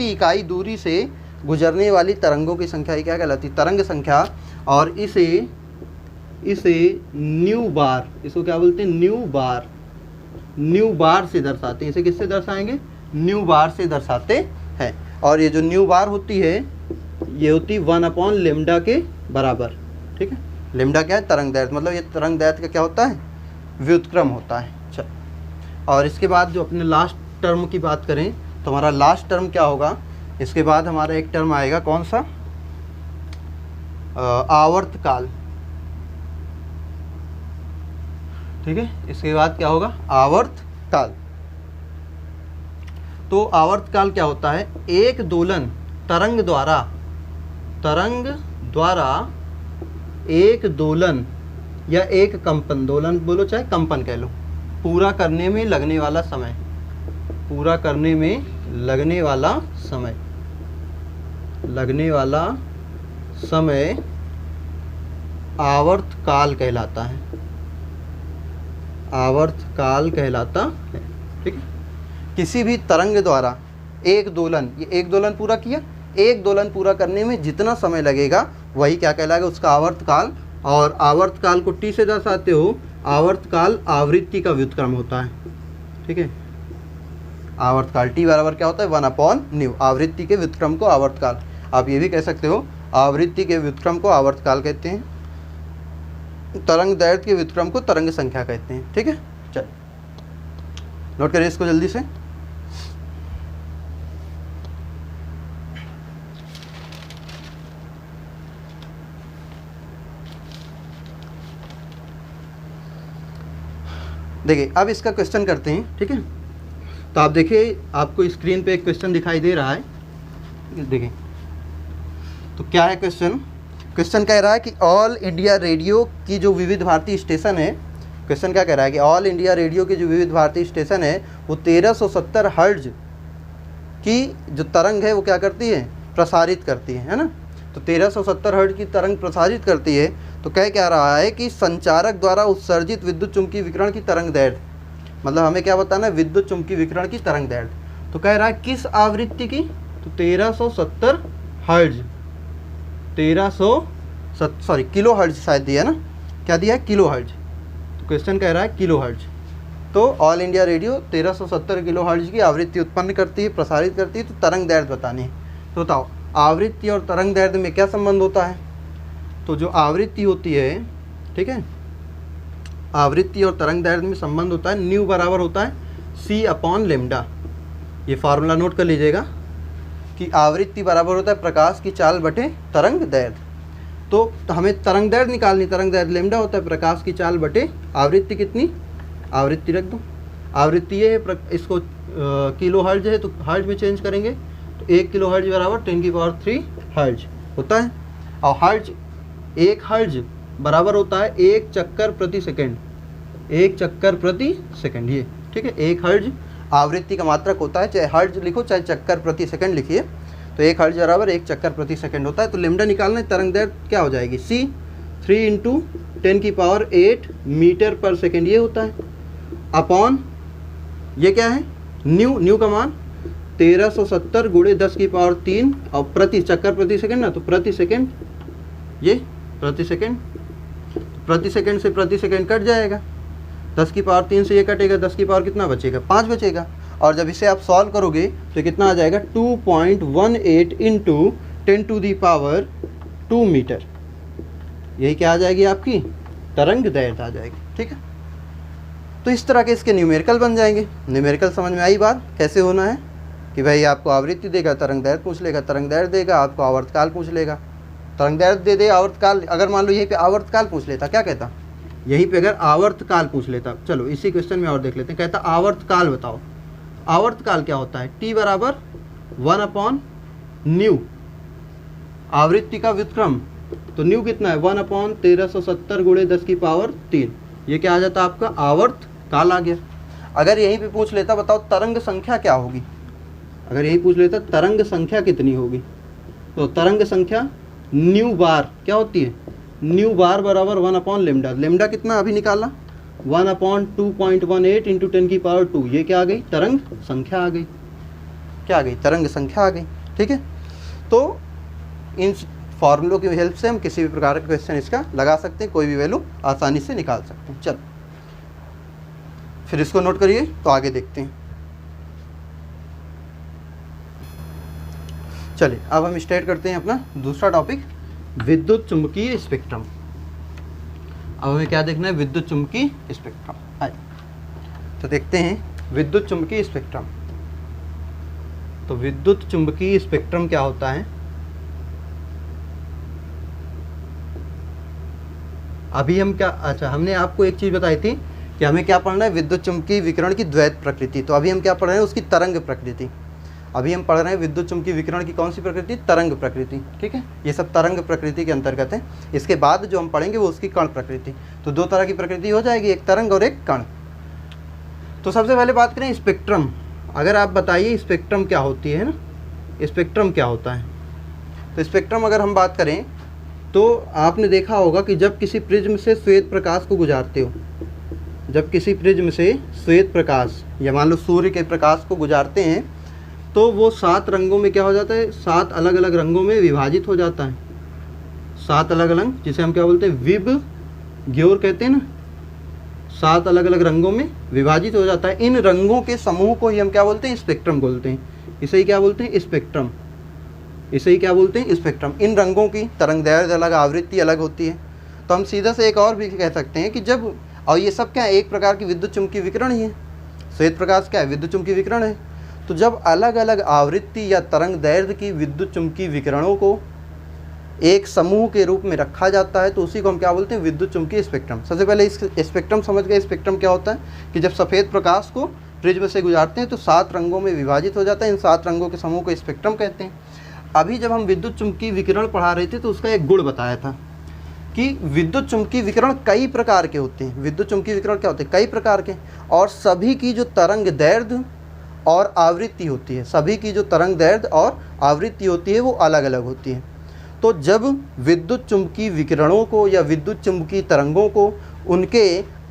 इकाई दूरी से गुजरने वाली तरंगों की संख्या क्या कहलाती है? तरंग संख्या। और इसे न्यू बार, इसको क्या बोलते हैं? न्यू बार से दर्शाते हैं। इसे किससे दर्शाएंगे? न्यू बार से दर्शाते हैं। और ये जो न्यू बार होती है, ये होती 1/λ के बराबर। ठीक है, लेमडा क्या है? तरंग दैर्घ्य। मतलब ये तरंग दैर्घ्य का क्या होता है? व्युत्क्रम होता है। चल, और इसके बाद जो अपने लास्ट टर्म की बात करें तो हमारा लास्ट टर्म क्या होगा? इसके बाद हमारा एक टर्म आएगा, कौन सा? आवर्तकाल। ठीक है, इसके बाद क्या होगा? आवर्तकाल। तो आवर्तकाल क्या होता है? एक दोलन तरंग द्वारा एक दोलन या एक कंपन, दोलन बोलो चाहे कंपन कह लो, पूरा करने में लगने वाला समय आवर्तकाल कहलाता है। आवर्तकाल कहलाता है। ठीक है, किसी भी तरंग द्वारा एक दोलन पूरा किया, एक दोलन पूरा करने में जितना समय लगेगा वही क्या कहलाएगा? उसका आवर्तकाल। और आवर्तकाल को टी से दर्शाते हो। आवर्तकाल आवृत्ति का व्युत्क्रम होता है। ठीक है, आवर्तकाल टी बराबर क्या होता है? 1/ν। आवृत्ति के व्युत्क्रम को आवर्तकाल, आप ये भी कह सकते हो, आवृत्ति के व्युत्क्रम को आवर्तकाल कहते हैं। तरंग दैर्घ्य के व्युत्क्रम को तरंग संख्या कहते हैं। ठीक है, चल नोट करिए इसको जल्दी से। देखिए अब इसका क्वेश्चन करते हैं, ठीक है। तो आप देखिए, आपको स्क्रीन पे एक क्वेश्चन दिखाई दे रहा है, देखिए। तो क्या है क्वेश्चन? क्वेश्चन कह रहा है कि ऑल इंडिया रेडियो की जो विविध भारती स्टेशन है, क्वेश्चन क्या कह रहा है कि ऑल इंडिया रेडियो की जो विविध भारती स्टेशन है वो 1370 हर्ट्ज की जो तरंग है वो क्या करती है? प्रसारित करती है ना। तो 1370 हर्ट्ज की तरंग प्रसारित करती है। तो कह क्या रहा है कि संचारक द्वारा उत्सर्जित विद्युत चुम्बकीय विकिरण की तरंग दैर्ध्य, मतलब हमें क्या बताना है? विद्युत चुम्बकीय विकिरण की तरंग दैर्ध्य। तो कह रहा है किस आवृत्ति की? तो 1370 हर्ट्ज, किलो हर्ट्ज शायद दिया ना, क्या दिया है? Kilo hertz. तो क्वेश्चन कह रहा है किलो हर्ट्ज। तो all India radio 1370 kilo hertz की आवृत्ति उत्पन्न करती है, प्रसारित करती है। तो तरंग दैर्ध्य बतानी है। तो बताओ आवृत्ति और तरंग दैर्ध्य में क्या संबंध होता है? तो जो आवृत्ति होती है, ठीक है, आवृत्ति और तरंग दैर्ध्य में संबंध होता है, न्यू बराबर होता है c/λ। ये फार्मूला नोट कर लीजिएगा कि आवृत्ति बराबर होता है प्रकाश की चाल बटे तरंग दैर्ध्य। तो हमें तरंग दैर्ध्य निकालनी, तरंग दैर्ध्य लैम्डा होता है प्रकाश की चाल बटे आवृत्ति कितनी? आवृत्ति रख दो, आवृत्ति ये है, इसको किलो हर्ट्ज है तो हर्ट्ज में चेंज करेंगे। तो 1 किलो हर्ट्ज बराबर 10⁻³ हर्ट्ज होता है। और हर्ट्ज, 1 हर्ट्ज बराबर होता है 1 चक्कर प्रति सेकंड, 1 चक्कर प्रति सेकंड, ये ठीक है। 1 हर्ट्ज आवृत्ति का मात्रक होता है, चाहे हर्ट्ज लिखो चाहे चक्कर प्रति सेकंड लिखिए। तो 1 हर्ट्ज बराबर 1 चक्कर प्रति सेकंड होता है। तो लैम्डा निकालना है, तरंग दैर्ध्य क्या हो जाएगी? c 3 × 10⁸ मीटर पर सेकंड ये होता है, अपॉन ये क्या है? न्यू का मान 1370 × 10⁻³ और प्रति चक्कर प्रति सेकंड ना, तो प्रति सेकंड, ये प्रति सेकंड, प्रति सेकंड से प्रति सेकंड कट जाएगा, 10⁻³ से ये कटेगा, 10 की पावर कितना बचेगा? 5 बचेगा। और जब इसे आप सॉल्व करोगे तो कितना आ जाएगा? 2.18 × 10⁻² मीटर। यही क्या आ जाएगी? आपकी तरंग दैर्ध्य आ जाएगी, ठीक है। तो इस तरह के इसके न्यूमेरिकल बन जाएंगे। न्यूमेरिकल समझ में आई बात? कैसे होना है कि भाई आपको आवृत्ति देगा, तरंग दैर्ध्य पूछ लेगा, तरंग दैर्ध्य देगा, आपको आवर्तकाल पूछ लेगा, तरंग दैर्ध्य दे दे, आवर्तकाल। अगर मान लो यहीं पे आवर्तकाल पूछ लेता, क्या कहता? यहीं पे अगर आवर्तकाल पूछ लेता, चलो इसी क्वेश्चन में और देख लेते हैं। कहता आवर्तकाल बताओ। आवर्तकाल क्या होता है? t बराबर 1/ν, आवृत्ति का व्युत्क्रम। तो न्यू कितना है? 1/1370 × 10⁻³ ये क्या आ जाता है? आपका आवर्तकाल आ गया। अगर यहीं पे पूछ लेता बताओ तरंग संख्या क्या होगी, अगर यही पूछ लेता तरंग संख्या कितनी होगी, तो तरंग संख्या न्यू बार क्या होती है? न्यू बार बराबर 1/λ। लैम्डा कितना अभी निकाला? 1/2.18 × 10⁻²। ये क्या आ गई? तरंग संख्या आ गई। क्या आ गई? तरंग संख्या आ गई, ठीक है। तो इन फॉर्मूलों की हेल्प से हम किसी भी प्रकार का क्वेश्चन इसका लगा सकते हैं, कोई भी वैल्यू आसानी से निकाल सकते हैं। चलो फिर इसको नोट करिए, तो आगे देखते हैं। चलिए अब हम स्टार्ट करते हैं अपना दूसरा टॉपिक, विद्युत चुम्बकीय स्पेक्ट्रम। अब हमें क्या देखना है? विद्युत चुम्बकीय स्पेक्ट्रम। आइए तो देखते हैं विद्युत चुम्बकीय स्पेक्ट्रम। तो विद्युत चुम्बकीय स्पेक्ट्रम क्या होता है? अभी हम क्या, अच्छा हमने आपको एक चीज़ बताई थी कि हमें क्या पढ़ना है? विद्युत चुम्बकीय विकिरण की द्वैत प्रकृति। तो अभी हम क्या पढ़ रहे हैं? उसकी तरंग प्रकृति। अभी हम पढ़ रहे हैं विद्युत चुम्बकीय विकिरण की कौन सी प्रकृति? तरंग प्रकृति, ठीक है। ये सब तरंग प्रकृति के अंतर्गत है। इसके बाद जो हम पढ़ेंगे वो उसकी कण प्रकृति। तो 2 तरह की प्रकृति हो जाएगी, एक तरंग और एक कण। तो सबसे पहले बात करें स्पेक्ट्रम। अगर आप बताइए स्पेक्ट्रम क्या होती है ना, स्पेक्ट्रम क्या होता है? तो स्पेक्ट्रम अगर हम बात करें तो आपने देखा होगा कि जब किसी प्रिज्म से श्वेत प्रकाश को गुजारते हो, जब किसी प्रिज्म से श्वेत प्रकाश या मान लो सूर्य के प्रकाश को गुजारते हैं तो वो 7 रंगों में क्या हो जाता है? 7 अलग अलग रंगों में विभाजित हो जाता है। 7 अलग अलग, जिसे हम क्या बोलते हैं? विबग्योर कहते हैं ना। 7 अलग अलग रंगों में विभाजित हो जाता है। इन रंगों के समूह को ही हम क्या बोलते हैं? स्पेक्ट्रम बोलते हैं। इसे ही क्या बोलते हैं? स्पेक्ट्रम। इसे ही क्या बोलते हैं? स्पेक्ट्रम। इन रंगों की तरंग दैर्ध्य अलग, आवृत्ति अलग होती है। तो हम सीधा से एक और भी कह सकते हैं कि जब, और ये सब क्या एक प्रकार की विद्युत चुम्बकीय विकिरण ही है। श्वेत प्रकाश क्या है, विद्युत चुम्बकीय विकिरण है। तो जब अलग अलग आवृत्ति या तरंग दैर्ध्य की विद्युत चुम्बकीय विकिरणों को एक समूह के रूप में रखा जाता है तो उसी को हम क्या बोलते हैं, विद्युत चुम्बकीय स्पेक्ट्रम। सबसे पहले इस स्पेक्ट्रम समझ गए। स्पेक्ट्रम क्या होता है कि जब सफ़ेद प्रकाश को प्रिज्म से गुजारते हैं तो 7 रंगों में विभाजित हो जाता है। इन 7 रंगों के समूह को स्पेक्ट्रम कहते हैं। अभी जब हम विद्युत चुम्बकीय विकिरण पढ़ा रहे थे तो उसका एक गुण बताया था कि विद्युत चुम्बकीय विकिरण कई प्रकार के होते हैं। विद्युत चुम्बकीय विकिरण क्या होते हैं, कई प्रकार के, और सभी की जो तरंग दैर्ध्य और आवृत्ति होती है, सभी की जो तरंग दैर्ध्य और आवृत्ति होती है वो अलग अलग होती है। तो जब विद्युत चुम्बकीय विकिरणों को या विद्युत चुम्बकीय तरंगों को उनके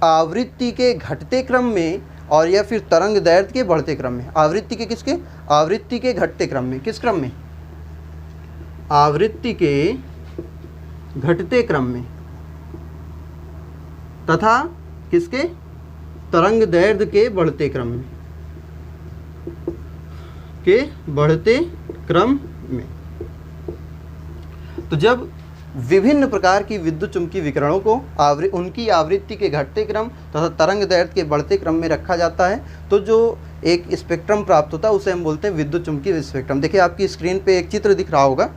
आवृत्ति के घटते क्रम में और या फिर तरंग दैर्ध्य के बढ़ते क्रम में, आवृत्ति के किसके, आवृत्ति के घटते क्रम में, किस क्रम में, आवृत्ति के घटते क्रम में, तथा किसके, तरंग दैर्ध्य के बढ़ते क्रम में, के बढ़ते क्रम में। तो जब विभिन्न प्रकार की विद्युत चुम्बकीय विकिरणों को उनकी आवृत्ति के घटते क्रम तथा तरंग दैर्ध्य के बढ़ते क्रम में रखा जाता है तो जो एक स्पेक्ट्रम प्राप्त होता है उसे हम बोलते हैं विद्युत चुम्बकीय स्पेक्ट्रम। देखिए आपकी स्क्रीन पे एक चित्र दिख रहा होगा।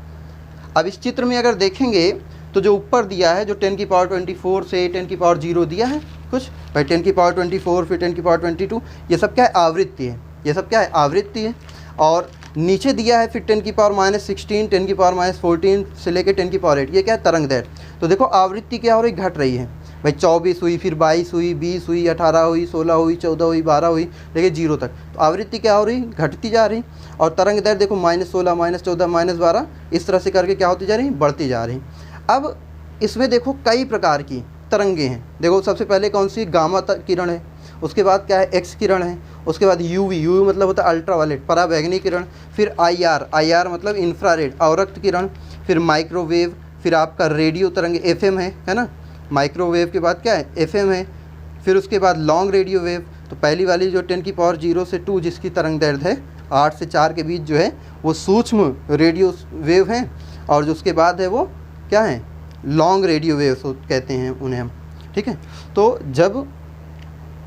अब इस चित्र में अगर देखेंगे तो जो ऊपर दिया है, जो 10⁻24 से 10⁻0 दिया है कुछ, भाई 10⁻24 फिर 10⁻22, ये सब क्या है, आवृत्ति है। ये सब क्या है, आवृत्ति है। और नीचे दिया है फिर 10⁻16, 10⁻14 से लेकर 10⁻8, ये क्या है, तरंग दैर्ध्य। तो देखो आवृत्ति क्या हो रही, घट रही है भाई। 24 हुई, फिर 22 हुई, 20 हुई, 18 हुई, 16 हुई, 14 हुई, 12 हुई, लेकिन 0 तक। तो आवृत्ति क्या हो रही, घटती जा रही। और तरंग दैर्ध्य देखो -16, -14, -12, इस तरह से करके क्या होती जा रही, बढ़ती जा रही। अब इसमें देखो कई प्रकार की तरंगे हैं। देखो सबसे पहले कौन सी, गामा किरण है, उसके बाद क्या है, एक्स किरण है, उसके बाद यूवी मतलब होता है अल्ट्रावायलेट, पराबैंगनी किरण, फिर आईआर मतलब इंफ्रारेड, अवरक्त किरण, फिर माइक्रोवेव, फिर आपका रेडियो तरंग एफएम है ना। माइक्रोवेव के बाद क्या है, एफएम है। फिर उसके बाद लॉन्ग रेडियो वेव। तो पहली वाली जो 10⁻0 से 2 जिसकी तरंग दैर्ध्य है 8 से 4 के बीच जो है वो सूक्ष्म रेडियो वेव है। और जो उसके बाद है वो क्या है, लॉन्ग रेडियो वेव कहते हैं उन्हें हम, ठीक है। तो जब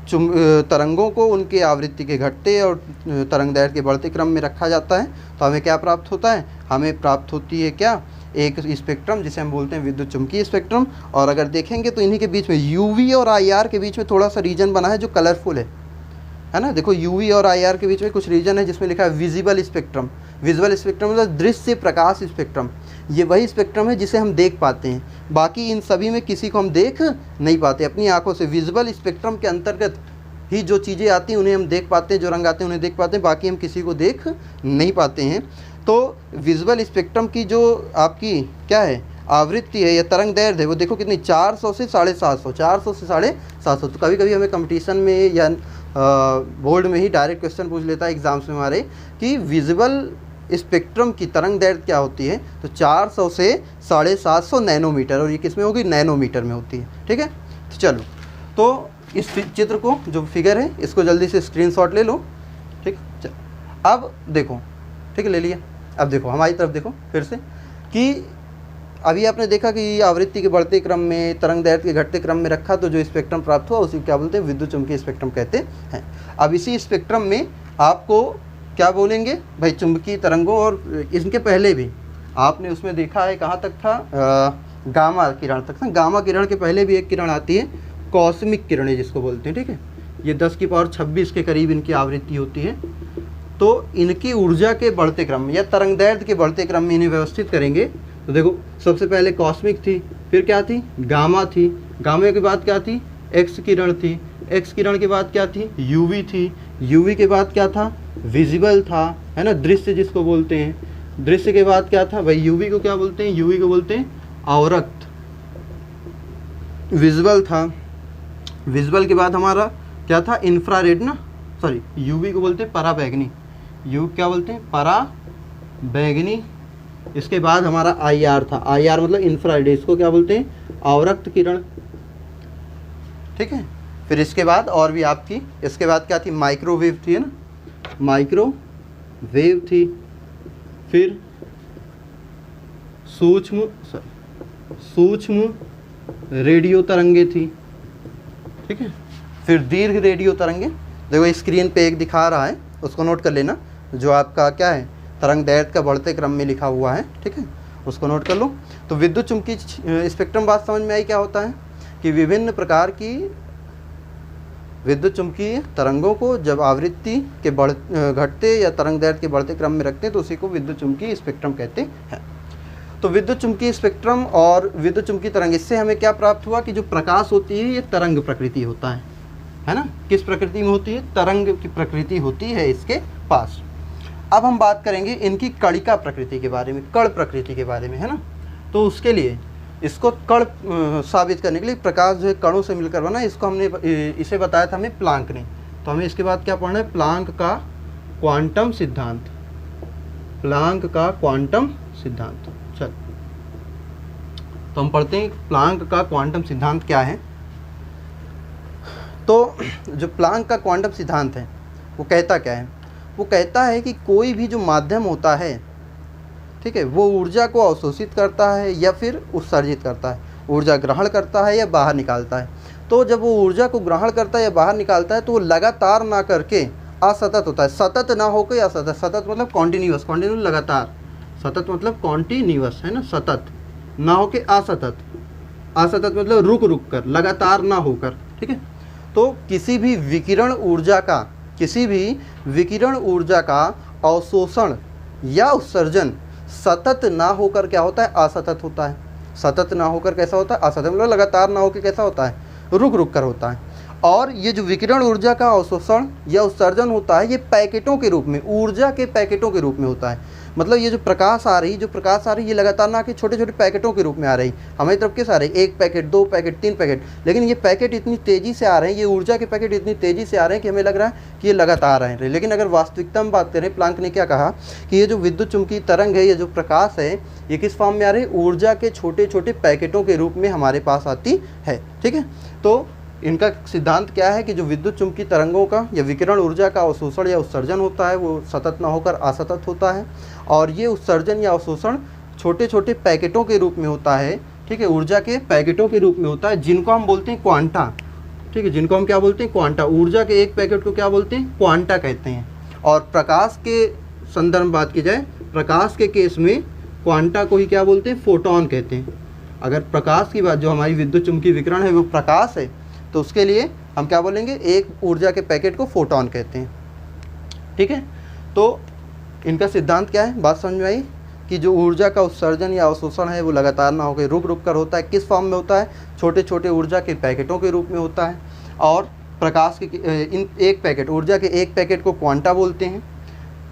तरंगों को उनके आवृत्ति के घटते और तरंग दैर्ध्य के बढ़ते क्रम में रखा जाता है तो हमें क्या प्राप्त होता है, हमें प्राप्त होती है क्या, एक स्पेक्ट्रम जिसे हम बोलते हैं विद्युत चुम्बकीय स्पेक्ट्रम। और अगर देखेंगे तो इन्हीं के बीच में यूवी और आईआर के बीच में थोड़ा सा रीजन बना है जो कलरफुल है ना। देखो यूवी और आईआर के बीच में कुछ रीजन है जिसमें लिखा है विजिबल स्पेक्ट्रम। विजुअल स्पेक्ट्रम मतलब दृश्य प्रकाश स्पेक्ट्रम। ये वही स्पेक्ट्रम है जिसे हम देख पाते हैं, बाकी इन सभी में किसी को हम देख नहीं पाते अपनी आंखों से। विजुअल स्पेक्ट्रम के अंतर्गत ही जो चीज़ें आती हैं उन्हें हम देख पाते हैं, जो रंग आते हैं उन्हें देख पाते हैं, बाकी हम किसी को देख नहीं पाते हैं। तो विजुअल स्पेक्ट्रम की जो आपकी क्या है, आवृत्ति है या तरंग दैर्ध्य है, वो देखो कितनी, 400 से 750, 400 से 750। तो कभी कभी हमें कंपटीशन में या बोर्ड में ही डायरेक्ट क्वेश्चन पूछ लेता है एग्जाम्स में हमारे कि विजुअल स्पेक्ट्रम की तरंग दैर्ध्य क्या होती है, तो 400 से 750 नैनोमीटर, और ये किस में होगी, नैनोमीटर में होती है, ठीक है। तो चलो, तो इस चित्र को जो फिगर है इसको जल्दी से स्क्रीनशॉट ले लो, ठीक। चलो अब देखो, ठीक है, ले लिया। अब देखो हमारी तरफ देखो फिर से कि अभी आपने देखा कि आवृत्ति के बढ़ते क्रम में तरंग दैर्ध्य के घटते क्रम में रखा तो जो स्पेक्ट्रम प्राप्त हुआ उसी को क्या बोलते हैं, विद्युत चुम्बकीय स्पेक्ट्रम कहते हैं। अब इसी स्पेक्ट्रम में आपको क्या बोलेंगे भाई, चुंबकीय तरंगों, और इनके पहले भी आपने उसमें देखा है, कहाँ तक था, गामा किरण तक था। गामा किरण के पहले भी एक किरण आती है, कॉस्मिक किरणें जिसको बोलते हैं, ठीक है। ये 10⁻26 के करीब इनकी आवृत्ति होती है। तो इनकी ऊर्जा के बढ़ते क्रम में या तरंग दैर्ध्य के बढ़ते क्रम में इन्हें व्यवस्थित करेंगे तो देखो सबसे पहले कॉस्मिक थी, फिर क्या थी, गामा थी, गामा के बाद क्या थी, एक्स किरण थी, एक्स किरण के बाद क्या थी, यूवी थी, यूवी के बाद क्या था, विजिबल था, है ना, दृश्य जिसको बोलते हैं। दृश्य के बाद क्या था भाई, यूवी को क्या बोलते हैं, यूवी को बोलते हैं अवरक्त। विजुअल था, विजुअल के बाद हमारा क्या था, इंफ्रारेड ना, सॉरी यूवी को बोलते हैं पराबैंगनी, यू क्या बोलते हैं, पराबैंगनी। इसके बाद हमारा आईआर था, आईआर मतलब इंफ्रारेड, इसको क्या बोलते हैं, अवरक्त किरण, ठीक है। फिर इसके बाद और भी आपकी, इसके बाद क्या थी, माइक्रोवेव थी, है ना, माइक्रोवेव थी। फिर सूक्ष्म रेडियो तरंगे थी, ठीक है। फिर दीर्घ रेडियो तरंगे, देखो स्क्रीन पे एक दिखा रहा है, उसको नोट कर लेना, जो आपका क्या है तरंग दैर्ध्य का बढ़ते क्रम में लिखा हुआ है, ठीक है, उसको नोट कर लो। तो विद्युत चुम्बकीय स्पेक्ट्रम बात समझ में आई क्या होता है कि विभिन्न प्रकार की विद्युत चुम्बकीय तरंगों को जब आवृत्ति के घटते या तरंग दैर्ध्य के बढ़ते क्रम में रखते हैं तो उसी को विद्युत चुम्बकीय स्पेक्ट्रम कहते हैं। तो विद्युत चुम्बकीय स्पेक्ट्रम और विद्युत चुम्बकीय तरंग, इससे हमें क्या प्राप्त हुआ कि जो प्रकाश होती है ये तरंग प्रकृति होता है ना। किस प्रकृति में होती है? तरंग की प्रकृति होती है इसके पास। अब हम बात करेंगे इनकी कणिका प्रकृति के बारे में, कण प्रकृति के बारे में, है ना। तो उसके लिए इसको कण साबित करने के लिए प्रकाश जो है कणों से मिलकर बना, इसको हमने इसे बताया था हमें प्लांक ने। तो हमें इसके बाद क्या पढ़ना है? प्लांक का क्वांटम सिद्धांत, प्लांक का क्वांटम सिद्धांत। चल तो हम पढ़ते हैं प्लांक का क्वांटम सिद्धांत क्या है। तो जो प्लांक का क्वांटम सिद्धांत है वो कहता क्या है? वो कहता है कि कोई भी जो माध्यम होता है, ठीक है, वो ऊर्जा को अवशोषित करता है या फिर उत्सर्जित करता है, ऊर्जा ग्रहण करता है या बाहर निकालता है। तो जब वो ऊर्जा को ग्रहण करता है या बाहर निकालता है तो वो लगातार ना करके असतत होता है, सतत ना होकर असतत। सतत मतलब कॉन्टिन्यूअस, कॉन्टिन्यूअस लगातार, सतत मतलब कॉन्टिन्यूअस, है ना, सतत ना होके असतत, असतत मतलब रुक रुक कर, लगातार ना होकर, ठीक है। तो किसी भी विकिरण ऊर्जा का अवशोषण या उत्सर्जन सतत ना होकर क्या होता है? असतत होता है। सतत ना होकर कैसा होता है? असतत मतलब लगातार ना होकर कैसा होता है? रुक रुक कर होता है। और ये जो विकिरण ऊर्जा का अवशोषण या उत्सर्जन होता है ये पैकेटों के रूप में, ऊर्जा के पैकेटों के रूप में होता है। मतलब ये जो प्रकाश आ रही ये लगातार ना कि छोटे छोटे पैकेटों के रूप में आ रही। हमारी तरफ किस आ रही? 1 पैकेट, 2 पैकेट, 3 पैकेट, लेकिन ये पैकेट इतनी तेज़ी से आ रहे हैं, ये ऊर्जा के पैकेट इतनी तेज़ी से आ रहे हैं कि हमें लग रहा है कि ये लगातार आ रहे हैं। लेकिन अगर वास्तविकता में बात करें, प्लांक ने क्या कहा कि ये जो विद्युत चुम्बकीय तरंग है, ये जो प्रकाश है, ये किस फॉर्म में आ रही है? ऊर्जा के छोटे छोटे पैकेटों के रूप में हमारे पास आती है, ठीक है। तो इनका सिद्धांत क्या है कि जो विद्युत चुम्बकीय तरंगों का या विकिरण ऊर्जा का अवशोषण या उत्सर्जन होता है वो सतत न होकर असतत होता है, और ये उत्सर्जन या अवशोषण छोटे छोटे पैकेटों के रूप में होता है, ठीक है, ऊर्जा के पैकेटों के रूप में होता है, जिनको हम बोलते हैं क्वांटा, ठीक है, जिनको हम क्या बोलते हैं? क्वांटा। ऊर्जा के एक पैकेट को क्या बोलते हैं? क्वांटा कहते हैं। और प्रकाश के संदर्भ में बात की जाए, प्रकाश के केस में क्वांटा को ही क्या बोलते हैं? फोटोन कहते हैं। अगर प्रकाश की बात, जो हमारी विद्युत चुम्बकीय विकिरण है वो प्रकाश है, तो उसके लिए हम क्या बोलेंगे? एक ऊर्जा के पैकेट को फोटोन कहते हैं, ठीक है। तो इनका सिद्धांत क्या है? बात समझ में आई कि जो ऊर्जा का उत्सर्जन या अवशोषण है वो लगातार ना होकर रुक रुक कर होता है। किस फॉर्म में होता है? छोटे छोटे ऊर्जा के पैकेटों के रूप में होता है। और प्रकाश के इन एक पैकेट, ऊर्जा के एक पैकेट को क्वांटा बोलते हैं,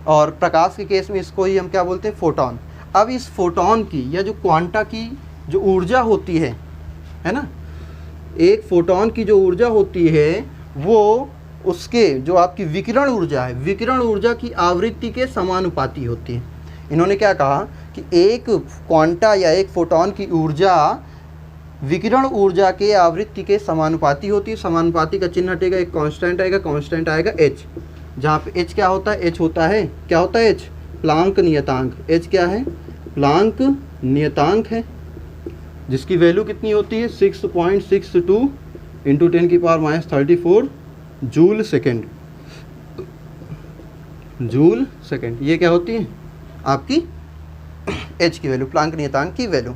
और प्रकाश के केस में इसको ही हम क्या बोलते हैं? फोटोन। अब इस फोटोन की या जो क्वांटा की जो ऊर्जा होती है ना, एक फोटोन की जो ऊर्जा होती है वो उसके जो आपकी विकिरण ऊर्जा है, विकिरण ऊर्जा की आवृत्ति के समानुपाती होती है। इन्होंने क्या कहा कि एक क्वांटा या एक फोटोन की ऊर्जा विकिरण ऊर्जा के आवृत्ति के समानुपाती होती है। समानुपाती का चिन्ह हटेगा, एक कांस्टेंट आएगा, कांस्टेंट आएगा h, जहाँ पे h क्या होता है? h होता है, क्या होता है h? प्लांक नियतांक। h क्या है? प्लांक नियतांक है, जिसकी वैल्यू कितनी होती है? 6.62 into 10⁻34 joule second, joule second. ये क्या होती है? आपकी h की वैल्यू, प्लांक नियतांक की वैल्यू।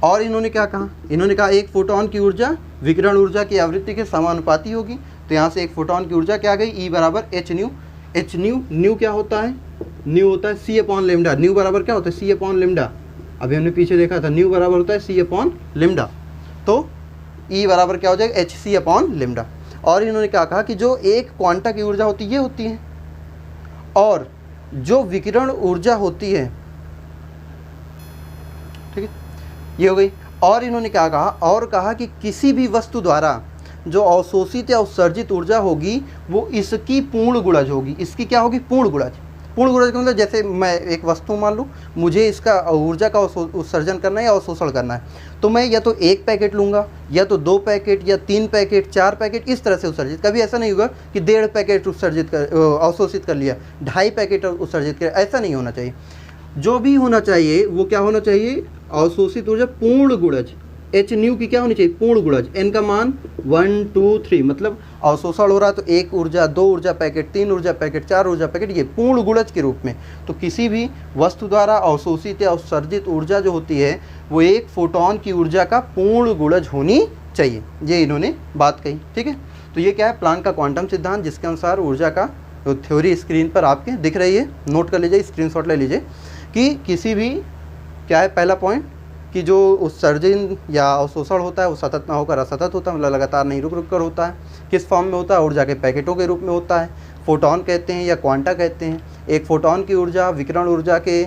और इन्होंने क्या कहा? इन्होंने कहा एक फोटोन की ऊर्जा विकिरण ऊर्जा की आवृत्ति के समानुपाती होगी। तो यहाँ से एक फोटोन की ऊर्जा क्या आ गई? E बराबर h new. h new, new क्या होता है? न्यू होता है c/λ। न्यू बराबर क्या होता है? c/λ। अभी हमने पीछे देखा था, न्यू बराबर होता है c/λ। तो E बराबर क्या हो जाएगा? hc/λ। और इन्होंने क्या कहा कि जो एक क्वांटा की ऊर्जा होती है ये होती है, और जो विकिरण ऊर्जा होती है, ठीक है, ये हो गई। और इन्होंने क्या कहा? और कहा कि किसी भी वस्तु द्वारा जो अवशोषित या उत्सर्जित ऊर्जा होगी वो इसकी पूर्ण गुणज होगी। इसकी क्या होगी? पूर्ण गुणज। पूर्ण गुणज का मतलब जैसे मैं एक वस्तु मान लूँ, मुझे इसका ऊर्जा का उत्सर्जन करना है या अवशोषण करना है, तो मैं या तो 1 पैकेट लूँगा, या तो 2 पैकेट, या 3 पैकेट, 4 पैकेट, इस तरह से उत्सर्जित। कभी ऐसा नहीं होगा कि 1.5 पैकेट उत्सर्जित कर अवशोषित कर लिया, 2.5 पैकेट उत्सर्जित कर, ऐसा नहीं होना चाहिए। जो भी होना चाहिए वो क्या होना चाहिए? अवशोषित ऊर्जा पूर्ण गुणज, एच न्यू की क्या होनी चाहिए, पूर्ण गुणज, एन का मान 1 2 3, मतलब अवशोषण हो रहा है तो 1 ऊर्जा, 2 ऊर्जा पैकेट, 3 ऊर्जा पैकेट, 4 ऊर्जा पैकेट, ये पूर्ण गुणज के रूप में। तो किसी भी वस्तु द्वारा अवशोषित या उत्सर्जित ऊर्जा जो होती है वो एक फोटोन की ऊर्जा का पूर्ण गुणज होनी चाहिए, ये इन्होंने बात कही। ठीक है, तो ये क्या है, प्लांक का क्वांटम सिद्धांत, जिसके अनुसार ऊर्जा का थ्योरी स्क्रीन पर आपके दिख रही है, नोट कर लीजिए, स्क्रीनशॉट ले लीजिए कि किसी भी, क्या है पहला पॉइंट, कि जो उत्सर्जन या अवशोषण होता है वो सतत ना होकर असतत होता है, मतलब लगातार नहीं रुक रुक कर होता है। किस फॉर्म में होता है, ऊर्जा के पैकेटों के रूप में होता है, फोटोन कहते हैं या क्वांटा कहते हैं। एक फोटोन की ऊर्जा विकिरण ऊर्जा के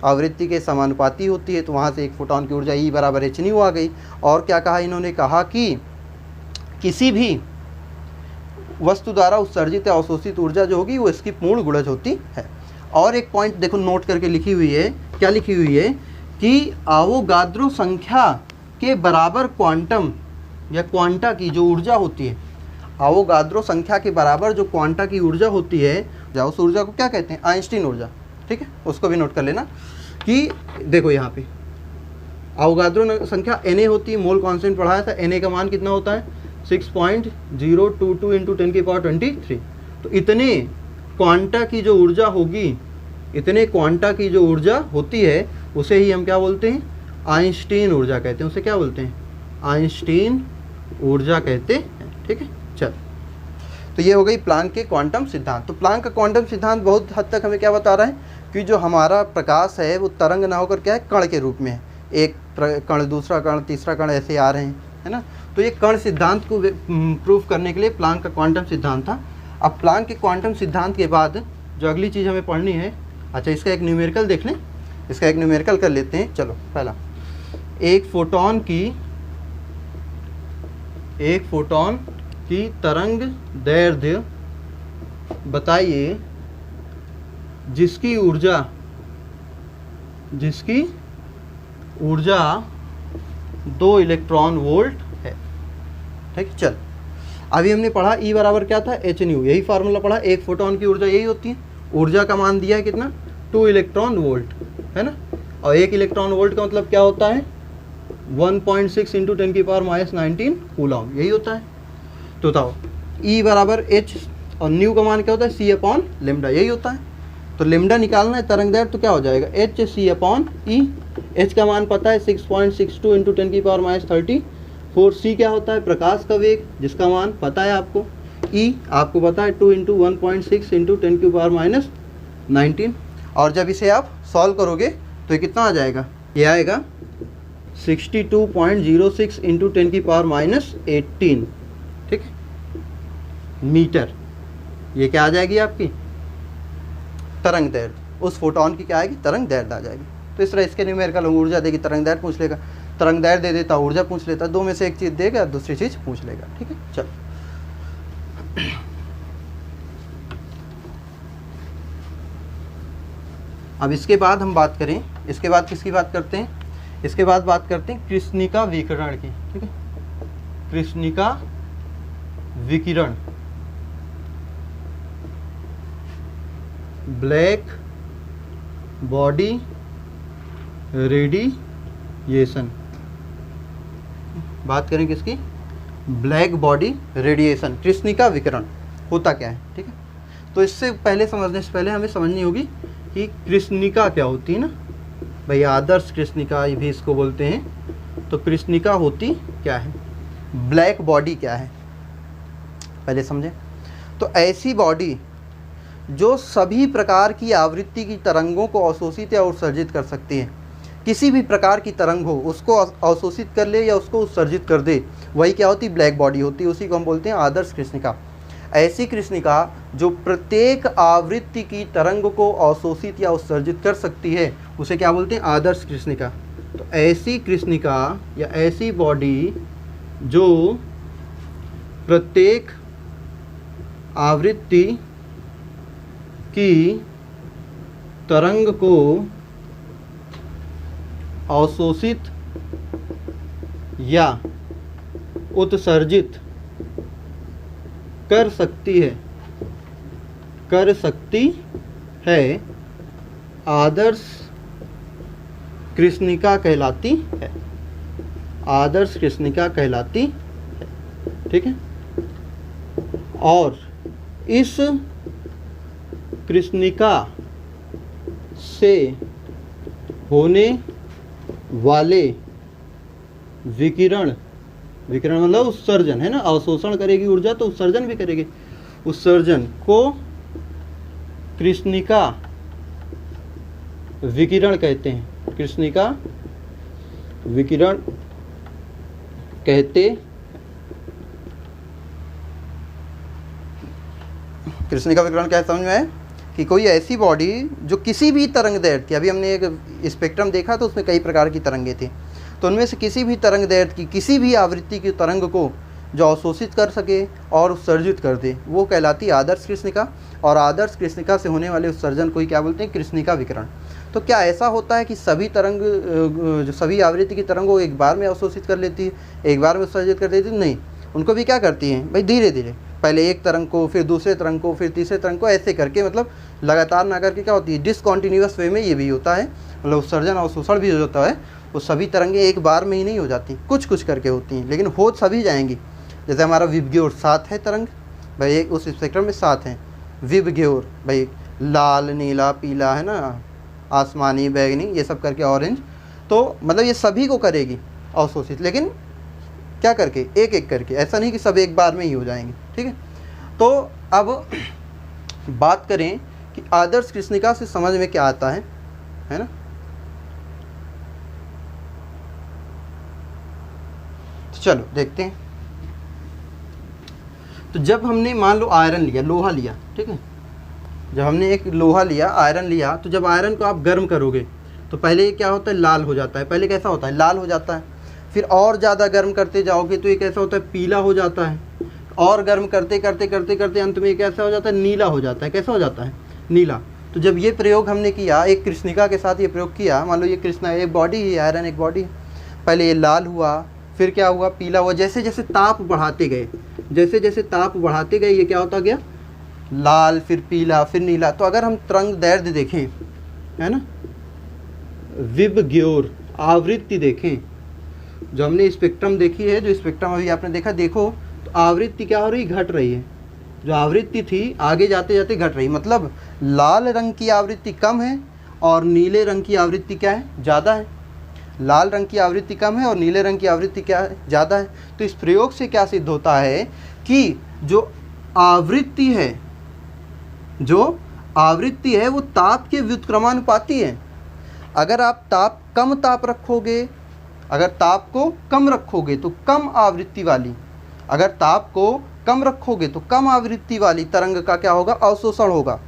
आवृत्ति के समानुपाती होती है, तो वहाँ से एक फोटोन की ऊर्जा E बराबर h न्यू आ गई। और क्या कहा इन्होंने, कहा कि किसी भी वस्तु द्वारा उत्सर्जित या अवशोषित ऊर्जा जो होगी वो इसकी पूर्ण गुणज होती है। और एक पॉइंट देखो नोट करके लिखी हुई है, क्या लिखी हुई है कि आवोगाद्रो संख्या के बराबर क्वांटम या क्वांटा की जो ऊर्जा होती है, आवोगाद्रो संख्या के बराबर जो क्वांटा की ऊर्जा होती है, उस ऊर्जा को क्या कहते हैं, आइंस्टीन ऊर्जा। ठीक है, उसको भी नोट कर लेना कि देखो यहाँ पे आवोगाद्रो संख्या Na होती है, मोल कांस्टेंट पढ़ाया था, Na का मान कितना होता है 6.022 इंटू 10⁻23। तो इतने क्वांटा की जो ऊर्जा होगी, इतने क्वांटा की जो ऊर्जा होती है उसे ही हम क्या बोलते हैं, आइंस्टीन ऊर्जा कहते हैं। उसे क्या बोलते हैं, आइंस्टीन ऊर्जा कहते हैं। ठीक है, चल, तो ये हो गई प्लांक के क्वांटम सिद्धांत। तो प्लांक का क्वांटम सिद्धांत बहुत हद तक हमें क्या बता रहा है कि जो हमारा प्रकाश है वो तरंग ना होकर क्या है, कण के रूप में है, एक कण दूसरा कण तीसरा कण ऐसे आ रहे हैं, है ना। तो ये कण सिद्धांत को प्रूफ करने के लिए प्लांक का क्वांटम सिद्धांत था। अब प्लांक के क्वांटम सिद्धांत के बाद जो अगली चीज़ हमें पढ़नी है, अच्छा इसका एक न्यूमेरिकल देख लें, इसका एक न्यूमेरिकल कर लेते हैं। चलो, पहला एक फोटोन की तरंग दैर्ध्य बताइए जिसकी ऊर्जा 2 इलेक्ट्रॉन वोल्ट है। ठीक, चल, अभी हमने पढ़ा E बराबर क्या था, h न्यू, यही फार्मूला पढ़ा, एक फोटोन की ऊर्जा यही होती है, ऊर्जा का मान दिया है कितना 2 इलेक्ट्रॉन वोल्ट, है ना। और 1 इलेक्ट्रॉन वोल्ट का मतलब क्या होता है 1.6 इंटू 10⁻19 कूलम, यही होता है। तो बताओ E बराबर h और न्यू का मान क्या होता है C/λ, यही होता है। तो लेमडा निकालना है तरंग दैर्ध्य, तो क्या हो जाएगा hc/E। h का मान पता है 6.62 इंटू 10⁻34। c क्या होता है प्रकाश का वेग, जिसका मान पता है आपको। E आपको पता है 2 इंटू 1.6 इंटू 10⁻19। और जब इसे आप सॉल्व करोगे तो ये कितना आ जाएगा, ये आएगा 62.06 इंटू 10⁻18। ठीक है, मीटर। ये क्या आ जाएगी आपकी तरंग दैर्ध्य, उस फोटोन की क्या आएगी, तरंग दैर्ध्य आ जाएगी। तो इस तरह इसके न्यूमेरिकल ऊर्जा देगी, तरंग दैर्ध्य पूछ लेगा, तरंग दैर्ध्य दे देता ऊर्जा पूछ लेता, दो में से एक चीज़ देगा दूसरी चीज़ पूछ लेगा। ठीक है, चल अब इसके बाद हम बात करें, इसके बाद किसकी बात करते हैं, इसके बाद बात करते हैं कृष्णिका विकिरण की। ठीक है, कृष्णिका विकिरण, ब्लैक बॉडी रेडिएशन। बात करें किसकी, ब्लैक बॉडी रेडिएशन, कृष्णिका विकिरण होता क्या है। ठीक है, तो इससे पहले समझने से पहले हमें समझनी होगी कि कृष्णिका क्या होती है ना भाई, आदर्श कृष्णिका भी इसको बोलते हैं। तो कृष्णिका होती क्या है, ब्लैक बॉडी क्या है, पहले समझें। तो ऐसी बॉडी जो सभी प्रकार की आवृत्ति की तरंगों को अवशोषित या उत्सर्जित कर सकती है, किसी भी प्रकार की तरंग हो उसको अवशोषित कर ले या उसको उत्सर्जित कर दे, वही क्या होती, ब्लैक बॉडी होती है। उसी को हम बोलते हैं आदर्श कृष्णिका। ऐसी कृष्णिका जो प्रत्येक आवृत्ति की तरंग को अवशोषित या उत्सर्जित कर सकती है उसे क्या बोलते हैं, आदर्श कृष्णिका। तो ऐसी कृष्णिका या ऐसी बॉडी जो प्रत्येक आवृत्ति की तरंग को अवशोषित या उत्सर्जित कर सकती है आदर्श कृष्णिका कहलाती है। आदर्श कृष्णिका कहलाती है। ठीक है, और इस कृष्णिका से होने वाले विकिरण, विकिरण मतलब उत्सर्जन है ना, अवशोषण करेगी ऊर्जा तो उत्सर्जन भी करेगी, उत्सर्जन को कृष्णिका विकिरण कहते हैं। कृष्णिका विकिरण कहते, कृष्णिका विकिरण क्या समझ में है कि कोई ऐसी बॉडी जो किसी भी तरंग दैर्ध्य की, अभी हमने एक स्पेक्ट्रम देखा तो उसमें कई प्रकार की तरंगें थी, तो उनमें से किसी भी तरंग दैर्ध्य की किसी भी आवृत्ति की तरंग को जो अवशोषित कर सके और उत्सर्जित कर दे वो कहलाती है आदर्श कृष्णिका। और आदर्श कृष्णिका से होने वाले उत्सर्जन को ही क्या बोलते हैं, कृष्णिका विकिरण। तो क्या ऐसा होता है कि सभी तरंग, जो सभी आवृत्ति की तरंगों एक बार में अवशोषित कर लेती है, एक बार में उत्सर्जित कर देती है? नहीं, उनको भी क्या करती हैं भाई, धीरे धीरे, पहले एक तरंग को, फिर दूसरे तरंग को, फिर तीसरे तरंग को, ऐसे करके, मतलब लगातार ना करके क्या होती है, डिसकॉन्टिन्यूअस वे में ये भी होता है, मतलब उत्सर्जन और शोषण भी होता है। वो सभी तरंगें एक बार में ही नहीं हो जाती, कुछ कुछ करके होती हैं, लेकिन हो सभी जाएंगी। जैसे हमारा विबग्योर 7 है तरंग भाई, एक उस स्पेक्ट्रम में 7 हैं विबग्योर भाई, लाल, नीला, पीला है ना, आसमानी, बैगनी, ये सब करके ऑरेंज, तो मतलब ये सभी को करेगी अवशोषित, लेकिन क्या करके, एक एक करके, ऐसा नहीं कि सब एक बार में ही हो जाएंगे। ठीक है, तो अब बात करें कि आदर्श कृष्णिका से समझ में क्या आता है ना। तो चलो देखते हैं। तो जब हमने मान लो आयरन लिया, लोहा लिया, ठीक है, जब हमने एक लोहा लिया, आयरन लिया, तो जब आयरन को आप गर्म करोगे तो पहले ये क्या होता है, लाल हो जाता है। पहले कैसा होता है, लाल हो जाता है, फिर और ज़्यादा गर्म करते जाओगे तो ये कैसा होता है, पीला हो जाता है, और गर्म करते करते करते करते अंत में ये कैसा हो जाता है, नीला हो जाता है। कैसा हो जाता है, नीला। तो जब ये प्रयोग हमने किया, एक कृष्णिका के साथ ये प्रयोग किया, मान लो ये कृष्णा एक बॉडी है, आयरन एक बॉडी है, पहले ये लाल हुआ, फिर क्या हुआ, पीला हुआ, जैसे जैसे ताप बढ़ाते गए, जैसे जैसे ताप बढ़ाते गए ये क्या होता गया, लाल, फिर पीला, फिर नीला। तो अगर हम तरंग दैर्ध्य देखें, है ना, विबग्योर आवृत्ति देखें, जो हमने स्पेक्ट्रम देखी है, जो स्पेक्ट्रम अभी आपने देखा, देखो तो आवृत्ति क्या हो रही, घट रही है। जो आवृत्ति थी आगे जाते जाते घट रही, मतलब लाल रंग की आवृत्ति कम है और नीले रंग की आवृत्ति क्या है, ज़्यादा है। लाल रंग की आवृत्ति कम है और नीले रंग की आवृत्ति क्या है, ज़्यादा है। तो इस प्रयोग से क्या सिद्ध होता है कि जो आवृत्ति है, जो आवृत्ति है वो ताप के व्युत्क्रमानुपाती है। अगर आप कम ताप रखोगे, अगर ताप को कम रखोगे तो कम आवृत्ति वाली, अगर ताप को कम रखोगे तो कम आवृत्ति वाली तरंग का क्या होगा, अवशोषण होगा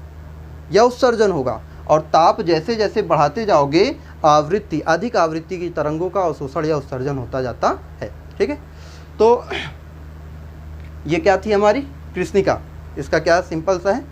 या उत्सर्जन होगा। और ताप जैसे जैसे बढ़ाते जाओगे, आवृत्ति, अधिक आवृत्ति की तरंगों का अवशोषण या उत्सर्जन होता जाता है। ठीक है, तो ये क्या थी हमारी कृष्णिका। इसका क्या सिंपल सा है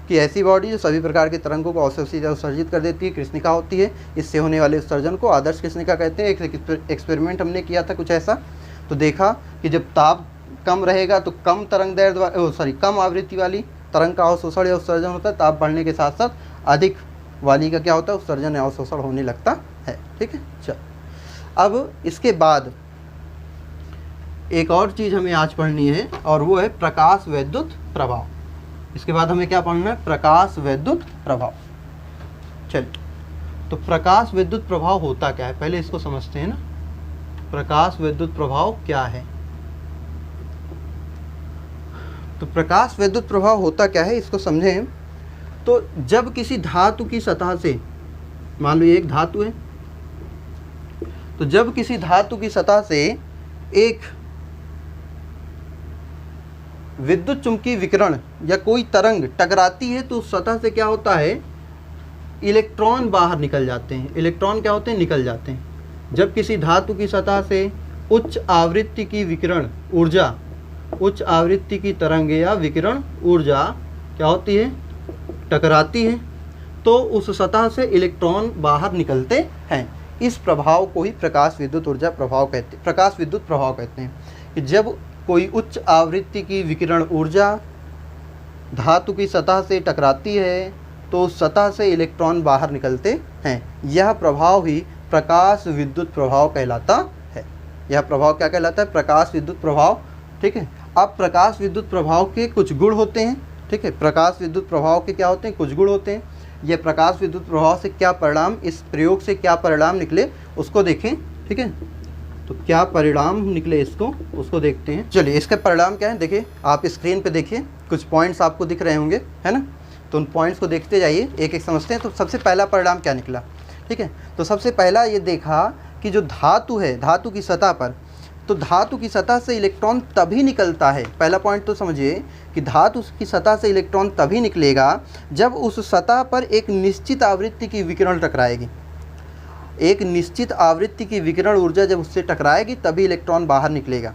कि ऐसी बॉडी जो सभी प्रकार के तरंगों को अवशोषित या उत्सर्जित कर देती है, कृष्णिका होती है। इससे होने वाले उत्सर्जन को आदर्श कृष्णिका कहते हैं। एक एक्सपेरिमेंट हमने किया था कुछ ऐसा, तो देखा कि जब ताप कम रहेगा तो कम तरंग दैर्ध्य कम आवृत्ति वाली तरंग का अवशोषण या उत्सर्जन होता है, ताप बढ़ने के साथ साथ अधिक वाली का क्या होता है, उत्सर्जन या अवशोषण होने लगता है। ठीक है, चल अब इसके बाद एक और चीज़ हमें आज पढ़नी है और वो है प्रकाश वैद्युत प्रभाव। इसके बाद हमें क्या पढ़ना है, प्रकाश वैद्युत प्रभाव। चल, तो प्रकाश विद्युत प्रभाव होता क्या है, पहले इसको समझते हैं ना। प्रकाश विद्युत प्रभाव क्या है, तो प्रकाश विद्युत प्रभाव होता क्या है इसको समझें। तो जब किसी धातु की सतह से, मान लो ये एक धातु है, तो जब किसी धातु की सतह से एक विद्युत चुंबकीय विकिरण या कोई तरंग टकराती है तो उस सतह से क्या होता है, इलेक्ट्रॉन बाहर निकल जाते हैं। इलेक्ट्रॉन क्या होते हैं, निकल जाते हैं। जब किसी धातु की सतह से उच्च आवृत्ति की विकिरण ऊर्जा, उच्च आवृत्ति की तरंग या विकिरण ऊर्जा क्या होती है, टकराती है, तो उस सतह से इलेक्ट्रॉन बाहर निकलते हैं। इस प्रभाव को ही प्रकाश विद्युत ऊर्जा प्रभाव कहते हैं, प्रकाश विद्युत प्रभाव कहते हैं। कि जब कोई उच्च आवृत्ति की विकिरण ऊर्जा धातु की सतह से टकराती है तो उस सतह से इलेक्ट्रॉन बाहर निकलते हैं। यह प्रभाव ही प्रकाश विद्युत प्रभाव कहलाता है। यह प्रभाव क्या कहलाता है? प्रकाश विद्युत प्रभाव। ठीक है, अब प्रकाश विद्युत प्रभाव के कुछ गुण होते हैं। ठीक है, प्रकाश विद्युत प्रभाव के क्या होते हैं? कुछ गुण होते हैं। ये प्रकाश विद्युत प्रभाव से क्या परिणाम, इस प्रयोग से क्या परिणाम निकले उसको देखें। ठीक है, तो क्या परिणाम निकले उसको देखते हैं। चलिए, इसके परिणाम क्या है देखिए, आप स्क्रीन पे देखिए, कुछ पॉइंट्स आपको दिख रहे होंगे, है ना? तो उन पॉइंट्स को देखते जाइए, एक एक समझते हैं। तो सबसे पहला परिणाम क्या निकला? ठीक है, तो सबसे पहला ये देखा कि जो धातु है, धातु की सतह पर, तो धातु की सतह से इलेक्ट्रॉन तभी निकलता है। पहला पॉइंट तो समझिए कि धातु की सतह से इलेक्ट्रॉन तभी निकलेगा जब उस सतह पर एक निश्चित आवृत्ति की विकिरण टकराएगी। एक निश्चित आवृत्ति की विकिरण ऊर्जा जब उससे टकराएगी तभी इलेक्ट्रॉन बाहर निकलेगा।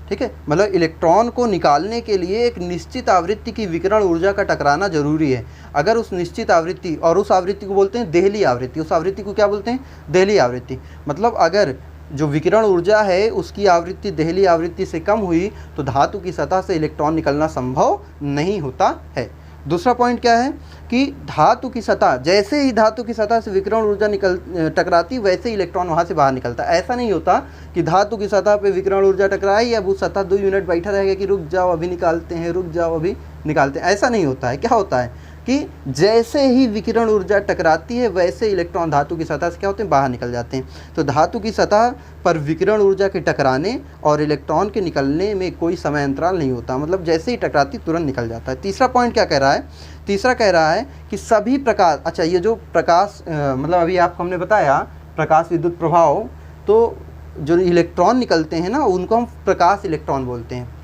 ठीक है, मतलब इलेक्ट्रॉन को निकालने के लिए एक निश्चित आवृत्ति की विकिरण ऊर्जा का टकराना जरूरी है। अगर उस निश्चित आवृत्ति, और उस आवृत्ति को बोलते हैं देहली आवृत्ति, उस आवृत्ति को क्या बोलते हैं? देहली आवृत्ति। मतलब अगर जो विकिरण ऊर्जा है उसकी आवृत्ति देहली आवृत्ति से कम हुई तो धातु की सतह से इलेक्ट्रॉन निकलना संभव नहीं होता है। दूसरा पॉइंट क्या है कि धातु की सतह, जैसे ही धातु की सतह से विकिरण ऊर्जा टकराती वैसे ही इलेक्ट्रॉन वहाँ से बाहर निकलता है। ऐसा नहीं होता कि धातु की सतह पे विकिरण ऊर्जा टकराई, अब वो सतह 2 यूनिट बैठा रहेगा कि रुक जाओ अभी निकालते हैं, रुक जाओ अभी निकालते हैं। ऐसा नहीं होता है। क्या होता है कि जैसे ही विकिरण ऊर्जा टकराती है वैसे इलेक्ट्रॉन धातु की सतह से क्या होते हैं? बाहर निकल जाते हैं। तो धातु की सतह पर विकिरण ऊर्जा के टकराने और इलेक्ट्रॉन के निकलने में कोई समय अंतराल नहीं होता, मतलब जैसे ही टकराती तुरंत निकल जाता है। तीसरा पॉइंट क्या कह रहा है? तीसरा कह रहा है कि सभी प्रकाश, अच्छा ये जो प्रकाश मतलब अभी आपको हमने बताया प्रकाश विद्युत प्रभाव, तो जो इलेक्ट्रॉन निकलते हैं ना उनको हम प्रकाश इलेक्ट्रॉन बोलते हैं।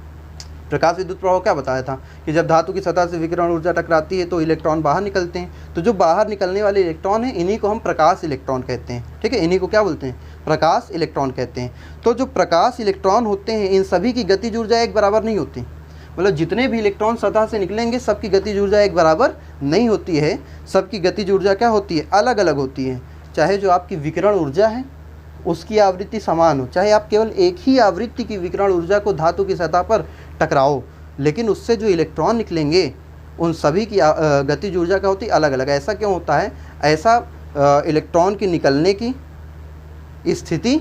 प्रकाश विद्युत प्रभाव क्या बताया था कि जब धातु की सतह से विकिरण ऊर्जा टकराती है तो इलेक्ट्रॉन बाहर निकलते हैं। तो जो बाहर निकलने वाले इलेक्ट्रॉन हैं इन्हीं को हम प्रकाश इलेक्ट्रॉन कहते हैं। ठीक है, इन्हीं को क्या बोलते हैं? प्रकाश इलेक्ट्रॉन कहते हैं। तो जो प्रकाश इलेक्ट्रॉन होते हैं इन सभी की गतिज ऊर्जा एक बराबर नहीं होती। मतलब जितने भी इलेक्ट्रॉन सतह से निकलेंगे सबकी गतिज ऊर्जा एक बराबर नहीं होती है। सबकी गतिज ऊर्जा क्या होती है? अलग अलग होती है। चाहे जो आपकी विकिरण ऊर्जा है उसकी आवृत्ति समान हो, चाहे आप केवल एक ही आवृत्ति की विकिरण ऊर्जा को धातु की सतह पर टकराओ, लेकिन उससे जो इलेक्ट्रॉन निकलेंगे उन सभी की गतिज ऊर्जा क्या होती है? अलग अलग। ऐसा क्यों होता है? ऐसा इलेक्ट्रॉन की निकलने की स्थिति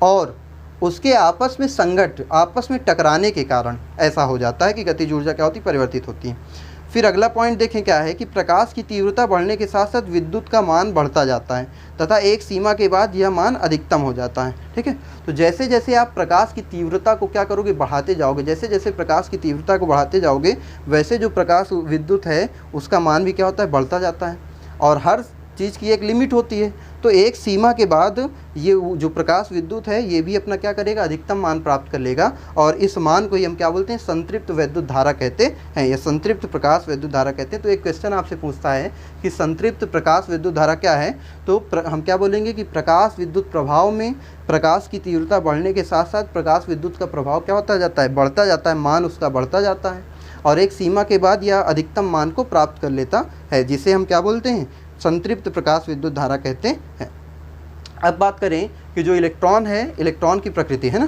और उसके आपस में संघट, आपस में टकराने के कारण ऐसा हो जाता है कि गतिज ऊर्जा क्या होती है? परिवर्तित होती है। फिर अगला पॉइंट देखें क्या है कि प्रकाश की तीव्रता बढ़ने के साथ साथ विद्युत का मान बढ़ता जाता है तथा एक सीमा के बाद यह मान अधिकतम हो जाता है। ठीक है, तो जैसे जैसे आप प्रकाश की तीव्रता को क्या करोगे? बढ़ाते जाओगे। जैसे जैसे प्रकाश की तीव्रता को बढ़ाते जाओगे वैसे जो प्रकाश विद्युत है उसका मान भी क्या होता है? बढ़ता जाता है। और हर चीज़ की एक लिमिट होती है, तो एक सीमा के बाद ये जो प्रकाश विद्युत है ये भी अपना क्या करेगा? अधिकतम मान प्राप्त कर लेगा। और इस मान को ही हम क्या बोलते हैं? संतृप्त विद्युत धारा कहते हैं, या संतृप्त प्रकाश विद्युत धारा कहते हैं। तो एक क्वेश्चन आपसे पूछता है कि संतृप्त प्रकाश विद्युत धारा क्या है, तो हम क्या बोलेंगे कि प्रकाश विद्युत प्रभाव में प्रकाश की तीव्रता बढ़ने के साथ साथ प्रकाश विद्युत का प्रभाव क्या होता जाता है? बढ़ता जाता है, मान उसका बढ़ता जाता है और एक सीमा के बाद यह अधिकतम मान को प्राप्त कर लेता है, जिसे हम क्या बोलते हैं? संतृप्त प्रकाश विद्युत धारा कहते हैं। अब बात करें कि जो इलेक्ट्रॉन है, इलेक्ट्रॉन की प्रकृति है ना,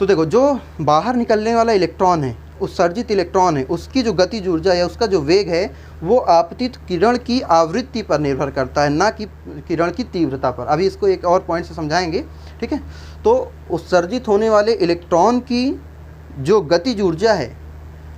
तो देखो जो बाहर निकलने वाला इलेक्ट्रॉन है, उत्सर्जित इलेक्ट्रॉन है, उसकी जो गतिज ऊर्जा है, उसका जो वेग है वो आपतित किरण की आवृत्ति पर निर्भर करता है, ना कि किरण की तीव्रता पर। अभी इसको एक और पॉइंट से समझाएंगे। ठीक है, तो उत्सर्जित होने वाले इलेक्ट्रॉन की जो गतिज ऊर्जा है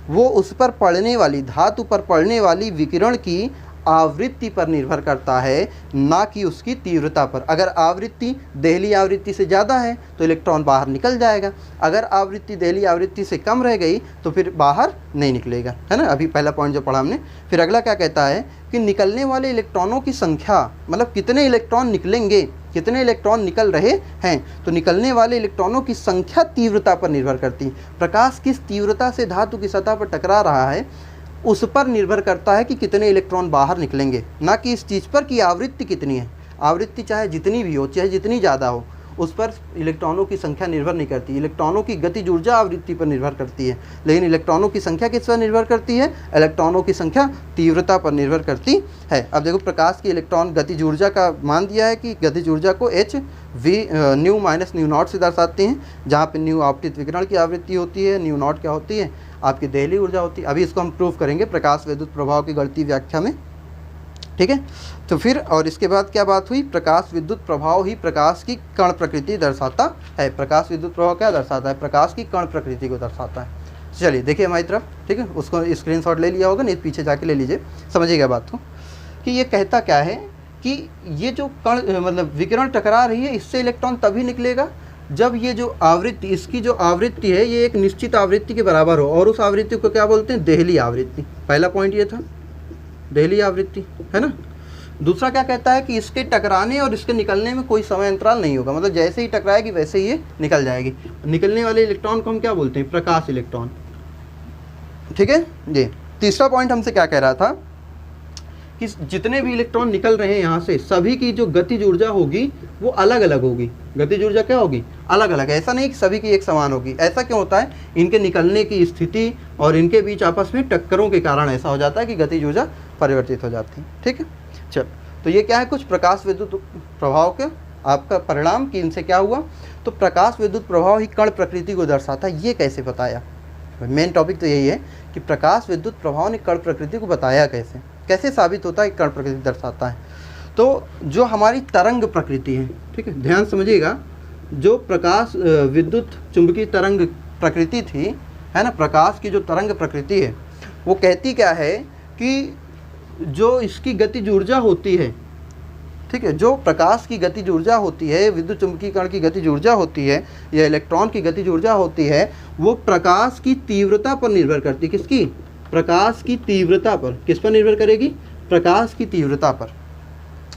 वो उस पर पड़ने वाली, धातु पर पड़ने वाली विकिरण की आवृत्ति पर निर्भर करता है, ना कि उसकी तीव्रता पर। अगर आवृत्ति देहली आवृत्ति से ज़्यादा है तो इलेक्ट्रॉन बाहर निकल जाएगा, अगर आवृत्ति देहली आवृत्ति से कम रह गई तो फिर बाहर नहीं निकलेगा, है ना। अभी पहला पॉइंट जो पढ़ा हमने। फिर अगला क्या कहता है कि निकलने वाले इलेक्ट्रॉनों की संख्या, मतलब कितने इलेक्ट्रॉन निकलेंगे, कितने इलेक्ट्रॉन निकल रहे हैं, तो निकलने वाले इलेक्ट्रॉनों की संख्या तीव्रता पर निर्भर करती है। प्रकाश किस तीव्रता से धातु की सतह पर टकरा रहा है उस पर निर्भर करता है कि कितने इलेक्ट्रॉन बाहर निकलेंगे, ना कि इस चीज़ पर कि आवृत्ति कितनी है। आवृत्ति चाहे जितनी भी हो, चाहे जितनी ज़्यादा हो, उस पर इलेक्ट्रॉनों की संख्या निर्भर नहीं करती। इलेक्ट्रॉनों की गतिज ऊर्जा आवृत्ति पर निर्भर करती है, लेकिन इलेक्ट्रॉनों की संख्या किस पर निर्भर करती है? इलेक्ट्रॉनों की संख्या तीव्रता पर निर्भर करती है। अब देखो प्रकाश की इलेक्ट्रॉन गतिज ऊर्जा का मान दिया है कि गतिज ऊर्जा को h v new minus new not से दर्शाते हैं, जहाँ पे न्यू आपतित विकिरण की आवृत्ति होती है, न्यू नॉट क्या होती है? आपकी देहली ऊर्जा होती है। अभी इसको हम प्रूव करेंगे प्रकाश विद्युत प्रभाव की गणितीय व्याख्या में। ठीक है। तो फिर और इसके बाद क्या बात हुई, प्रकाश विद्युत प्रभाव ही प्रकाश की कण प्रकृति दर्शाता है। प्रकाश विद्युत प्रभाव क्या दर्शाता है, प्रकाश की कण प्रकृति को दर्शाता है। चलिए देखिए हमारी तरफ, ठीक है, उसको स्क्रीनशॉट ले लिया होगा, नहीं पीछे जाके ले लीजिए, समझिएगा बात को कि ये कहता क्या है कि ये जो कण मतलब विकिरण टकरा रही है, इससे इलेक्ट्रॉन तभी निकलेगा जब ये जो आवृत्ति, इसकी जो आवृत्ति है ये एक निश्चित आवृत्ति के बराबर हो, और उस आवृत्ति को क्या बोलते हैं, देहली आवृत्ति। पहला पॉइंट ये था, देहली आवृत्ति, है ना। दूसरा क्या कहता है कि इसके टकराने और इसके निकलने में कोई समय अंतराल नहीं होगा, मतलब जैसे ही टकराएगी वैसे ही ये निकल जाएगी। निकलने वाले इलेक्ट्रॉन को हम क्या बोलते हैं, प्रकाश इलेक्ट्रॉन, ठीक है जी। तीसरा पॉइंट हमसे क्या कह रहा था कि जितने भी इलेक्ट्रॉन निकल रहे हैं यहाँ से, सभी की जो गतिज ऊर्जा होगी वो अलग अलग होगी। गतिज ऊर्जा क्या होगी, अलग अलग। ऐसा नहीं कि सभी की एक समान होगी। ऐसा क्यों होता है, इनके निकलने की स्थिति और इनके बीच आपस में टक्करों के कारण ऐसा हो जाता है कि गतिज ऊर्जा परिवर्तित हो जाती है, ठीक है। चल, तो ये क्या है, कुछ प्रकाश विद्युत प्रभाव के आपका परिणाम कि इनसे क्या हुआ, तो प्रकाश विद्युत प्रभाव ही कण प्रकृति को दर्शाता है। ये कैसे बताया, मेन टॉपिक तो यही है कि प्रकाश विद्युत प्रभाव ने कण प्रकृति को बताया कैसे, कैसे साबित होता है कि कण प्रकृति दर्शाता है। तो जो हमारी तरंग प्रकृति है, ठीक है, ध्यान समझिएगा, जो प्रकाश विद्युत चुंबकीय तरंग प्रकृति थी, है ना, प्रकाश की जो तरंग प्रकृति है वो कहती क्या है कि जो इसकी गतिज ऊर्जा होती है, ठीक है, जो प्रकाश की गतिज ऊर्जा होती है, विद्युत चुंबकीय कण की गतिज ऊर्जा होती है या इलेक्ट्रॉन की गतिज ऊर्जा होती है, वो प्रकाश की तीव्रता पर निर्भर करती है। किसकी, प्रकाश की तीव्रता पर। किस पर निर्भर करेगी, प्रकाश की तीव्रता पर।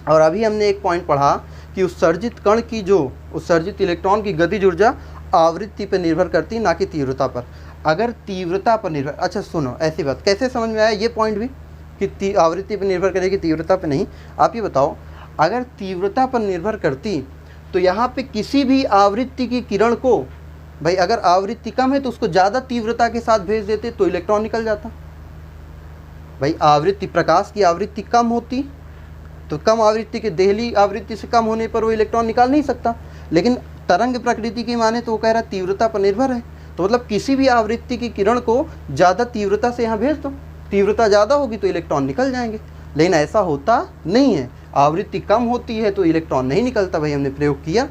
और अभी हमने एक पॉइंट पढ़ा कि उत्सर्जित कण की जो उत्सर्जित इलेक्ट्रॉन की गतिज ऊर्जा आवृत्ति पर निर्भर करती, ना कि तीव्रता पर। अगर तीव्रता पर निर्भर, अच्छा सुनो, ऐसी बात कैसे समझ में आया ये पॉइंट भी कि आवृत्ति पर निर्भर करेगी, तीव्रता पर नहीं। आप ये बताओ, अगर तीव्रता पर निर्भर करती तो यहाँ पे किसी भी आवृत्ति की किरण को, भाई अगर आवृत्ति कम है तो उसको ज़्यादा तीव्रता के साथ भेज देते तो इलेक्ट्रॉन निकल जाता। भाई आवृत्ति, प्रकाश की आवृत्ति कम होती तो कम आवृत्ति के देहली आवृत्ति से कम होने पर वो इलेक्ट्रॉन निकाल नहीं सकता, लेकिन तरंग प्रकृति की माने तो वो कह रहा है तीव्रता पर निर्भर है, तो मतलब किसी भी आवृत्ति की किरण को ज़्यादा तीव्रता से यहाँ भेज दो, तीव्रता ज़्यादा होगी तो इलेक्ट्रॉन निकल जाएंगे। लेकिन ऐसा होता नहीं है, आवृत्ति कम होती है तो इलेक्ट्रॉन नहीं निकलता। भाई हमने प्रयोग किया,